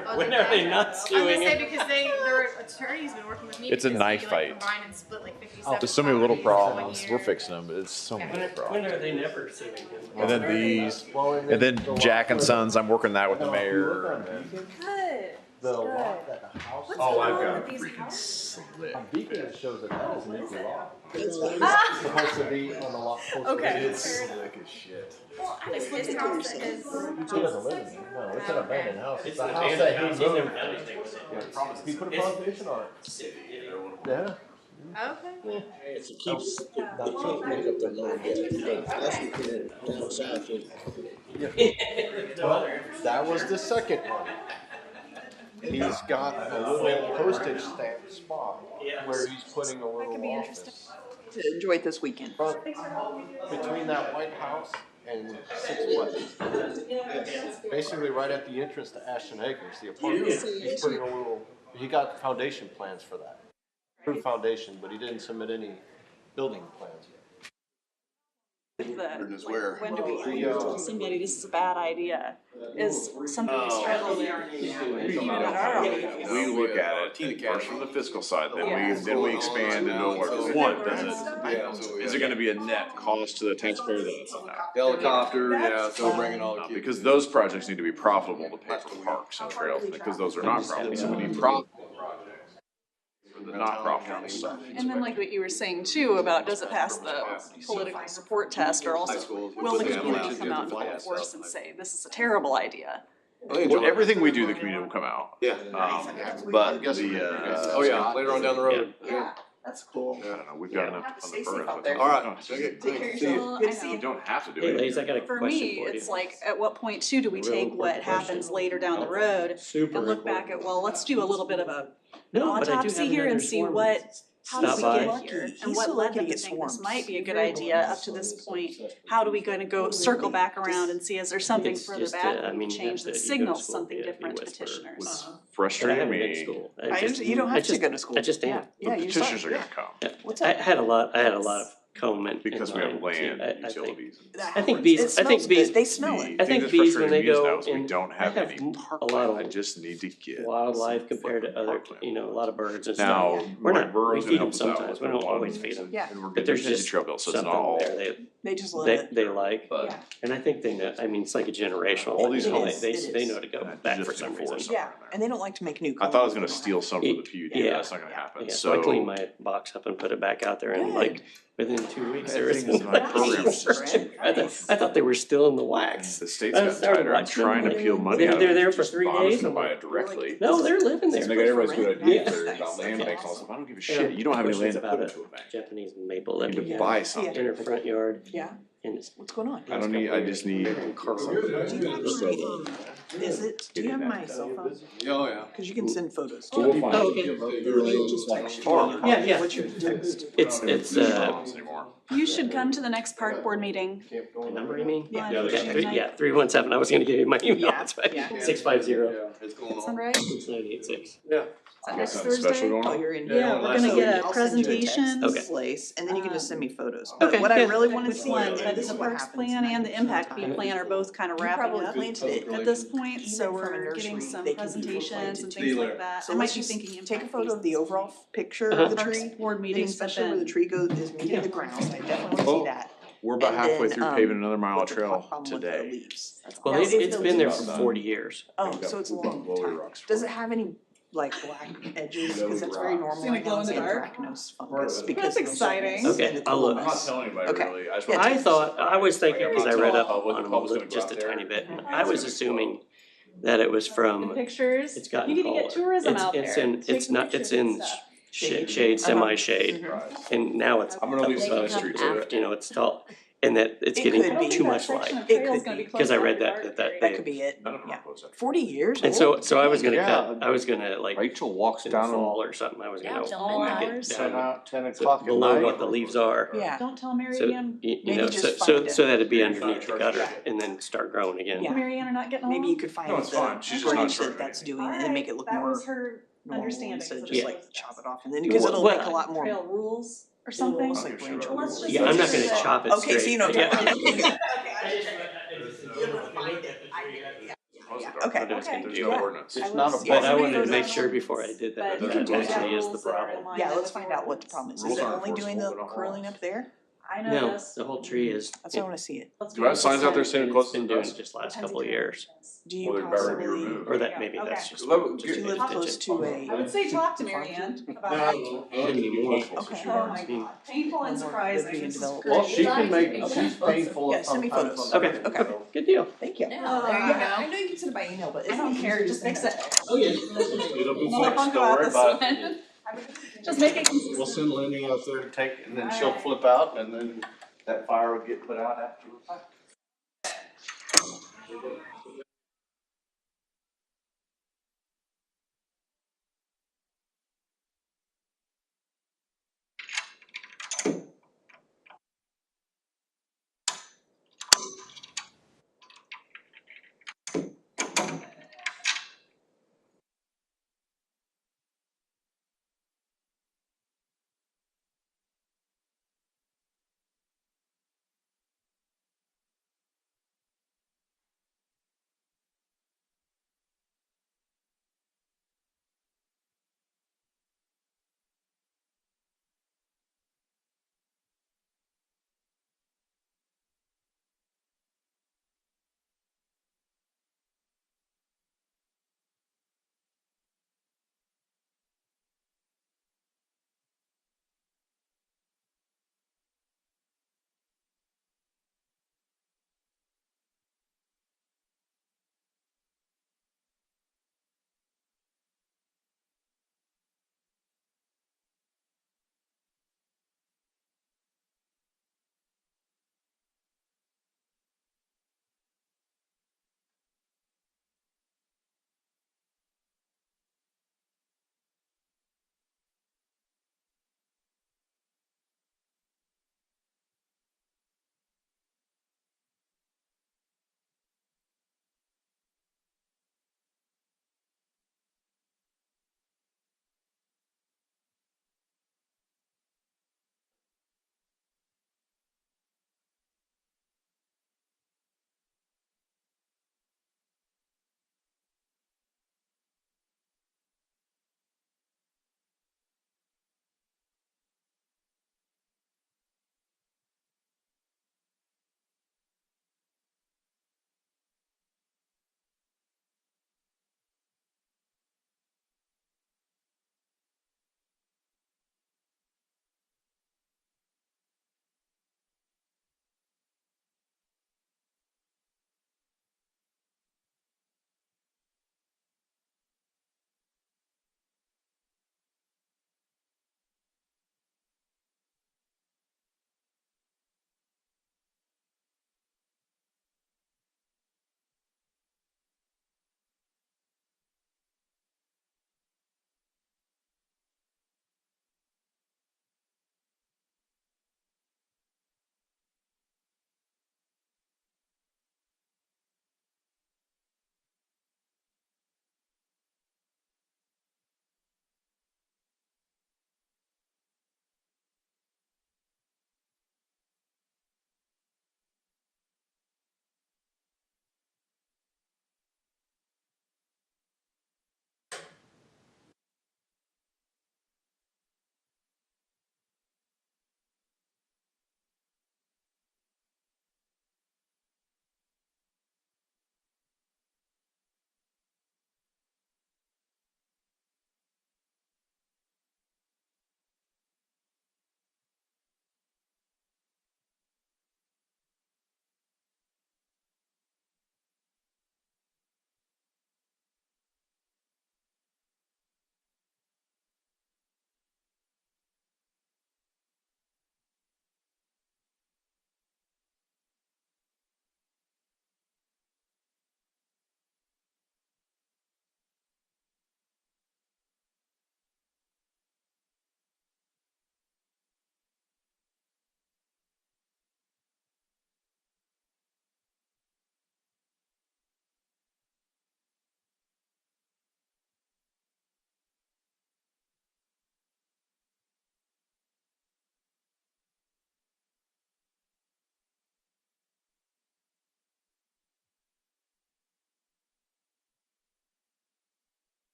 they not I was suing gonna say him? because their attorney's been working with me. It's a because knife we, fight. Combined and split like 57 There's so many little properties problems. one We're year. fixing them, but it's so many When problems. are they never suing him? And then these, and then Jack and Sons, I'm working that with the mayor. And then, Good. The lot that the house. oh, I've got a With these freaking houses? slit. On Beacon, it shows that that is an empty lot. It's Ah! supposed to be on the lot closer. Okay. It's slick as shit. Well, I Like just his looked house at is. He doesn't live in it. No, it's an abandoned house. It's It's a an house abandoned that house. he He's never moved. done anything with it. He put a It's- foundation on it. Yeah. Okay. It keeps, that can't make up their mind yet. That's what they're down south. Well, that was the second one. He's got a little postage stamp spot where he's putting a little office. Enjoy it this weekend. Between that White House and 6 West. Basically right at the entrance to Ashton Acres, the apartment. He's putting a little, he got foundation plans for that. Approved foundation, but he didn't submit any building plans yet. When do we tell somebody this is a bad idea? Is something we struggle with? Even at our office. We look at it first from the fiscal side, then we expand into what, one, is it gonna be a net cost to the taxpayer? That's a no. Helicopter, yeah, so bringing all the No, kids. because those projects need to be profitable to pay for parks and trails, because those are not profitable, so we need profitable projects for the not profitable stuff. And then like what you were saying too about does it pass the political support test or also will the community come out in full force and say this is a terrible idea? Well, everything we do, the community will come out. Yeah. But the, Oh, yeah, later on down the road. Yeah, that's cool. I don't know, we've got enough on the furnace. out there. All right. Okay, Take care of see you. yourself. Good to see You you. don't have to do Hey, it. ladies, I got a For question me, for you. it's like, at what point too do we take what happens later down the road Super and look back at, well, let's do a little bit of a No, but I do autopsy have here and another see swarm. how did Stop we by. get here? And He's what so led lucky them to to get think this swarms. might be a good idea up to this point? How do we gonna go circle back around and see, is there something It's further just, back I we mean, can you have change to- that you go to signals school, something yeah, different you to whisper. petitioners? And I Frustrating haven't been to me. school. You don't have to go to school. I just am. Yeah, The yeah, you just petitioners are gonna come, Yeah. What's I up? had a lot of comment. because we have land and utilities. I think bees, I think bees. They smell it. I think that's bees when frustrating they me is go now is we in, don't I have have any a parkland. lot I of just need to get. wildlife compared to some other, parkland. you know, a lot of birds and Now, stuff. We're my not, we borough's gonna feed them help us out sometimes, with we don't one, always feed them. Yeah. And we're But getting there's a Disney just trail built, so it's something not all. there They just love it. they like, Yeah. and I think they know, I mean, it's like a generational. All these thing, you know, homes. They know to go back for just some enforce reason. Yeah, and they don't like to make new. I thought I was gonna steal some from the PUD, but Yeah. that's not gonna happen, Yeah, so I cleaned so. my box up and put it back out there and Good. like, within 2 weeks, there was. Everything is my program. I thought they were still in the wax. The state's I got started tighter, I'm watching trying to them. peel money out of it. They're there for Just 3 Bob's days. gonna I'm buy like, it directly. no, they're living there. They got everybody's good Yeah. ideas about land banks and all stuff, I don't give a shit, you don't have any land to put into a bank. Japanese maple You that need we to have buy something. in her front yard. Yeah, And it's. what's going on? I don't need, I just need. Do you have my, is it, do you have my cell phone? Oh, yeah. Cause you can send photos. Oh, okay. Just text you. Yeah, yeah. What's your text? It's, Anymore. You should come to the next park board meeting. the number you mean? Yeah. Yeah, 317, I was gonna give you my email, Yeah, it's right, yeah. 650. It's going Sound on. right? 6986. Yeah. Next Something special Thursday? going on? Oh, you're in. Yeah, we're gonna get a presentation. Place, and then you can just send me photos. But Okay, what I good. really wanna Which see, one? and this The is what Parks happens plan and the 90% of impact the fee time. plan are both kind of You wrapping probably up planted it. at this point, Even so from a we're getting nursery, some they can be presentations and replanted things too. like that. So I might let's be just thinking impact take a photo of the fees. overall picture Uh-huh. of the Parks tree. board Then meetings, but especially where the then- tree goes, is meeting the ground, I definitely wanna see that. We're about And halfway then, through paving another mile of trail problem with the today. leaves. That's Well, all. it's been there for 40 years. Oh, so it's a long time. Does it have any like black edges? Because that's very normal. It's gonna glow in the dark? Anthracnose fungus because That's of the exciting. soils Okay, and the I'll look. I'm not telling anybody Okay. really. I just Yeah, want I was thinking, because I read up Public- on the them public's gonna go just a out there. tiny bit, and I was assuming that it was The from, pictures. it's gotten You need to get taller. tourism It's- out it's there. in- Take it's not- pictures it's and in stuff. shade, semi-shade, and now it's. I'm gonna leave some above, mystery to it. You know, it's tall, and that it's It could getting be. too much That section light. of trail's gonna be Because I closed read after that dark. That could be it. None of them Yeah. are close up. 40 years And so, old? so I was gonna Yeah. cut, I was gonna like, Rachel walks in the down fall or something, I was gonna all whack it hours. down 10 to o'clock at below night. what the leaves are. Yeah. Don't tell Mary So, Ann, you Maybe know, just so find that it'd be underneath the gutter and then start growing again. Yeah. Mary Ann are not getting along? Maybe you could find No, it's the fine. She's just not branch sure. that that's doing it Alright, and make it look that more was her normal understanding. instead of so just that like was- chop it off and then, because it'll Well, make a lot more. Trail rules or It'll something? almost like branch Well, let's rules. just Yeah, I'm not make gonna sure chop it Okay, straight. so you know what I'm Yeah. talking about. Okay. What I was gonna There's do. no ordinance. It's not a But I problem. wanted to make sure before I did that, But that you actually can is have the rules that are in problem. line Yeah, with let's find out what the problem is. Is Rules it aren't only doing the enforceable, we don't curling allow up there? I know No, this. the whole tree is, That's why I wanna see it. Let's Do I have signs out there saying it's close to been the doing dusk? it just last couple of years. Do you Well, they better be possibly, removed. Or that, maybe Okay. that's just. Well, do you live attention. close to a? I would say talk to Mary Ann about it. Okay. Oh my God, painful and surprising. Being This is developed. Well, great. she can make, she's painful Yeah, send me sometimes. photos. Okay, okay, good deal. Thank you. There you Yeah, I go. know you can send it by email, but I don't care, just fix it. It'll be No fixed, funk don't about worry this about it. one. Just make it consistent. We'll send Lenny out there to take, and then she'll flip out, and then that fire will get put out after.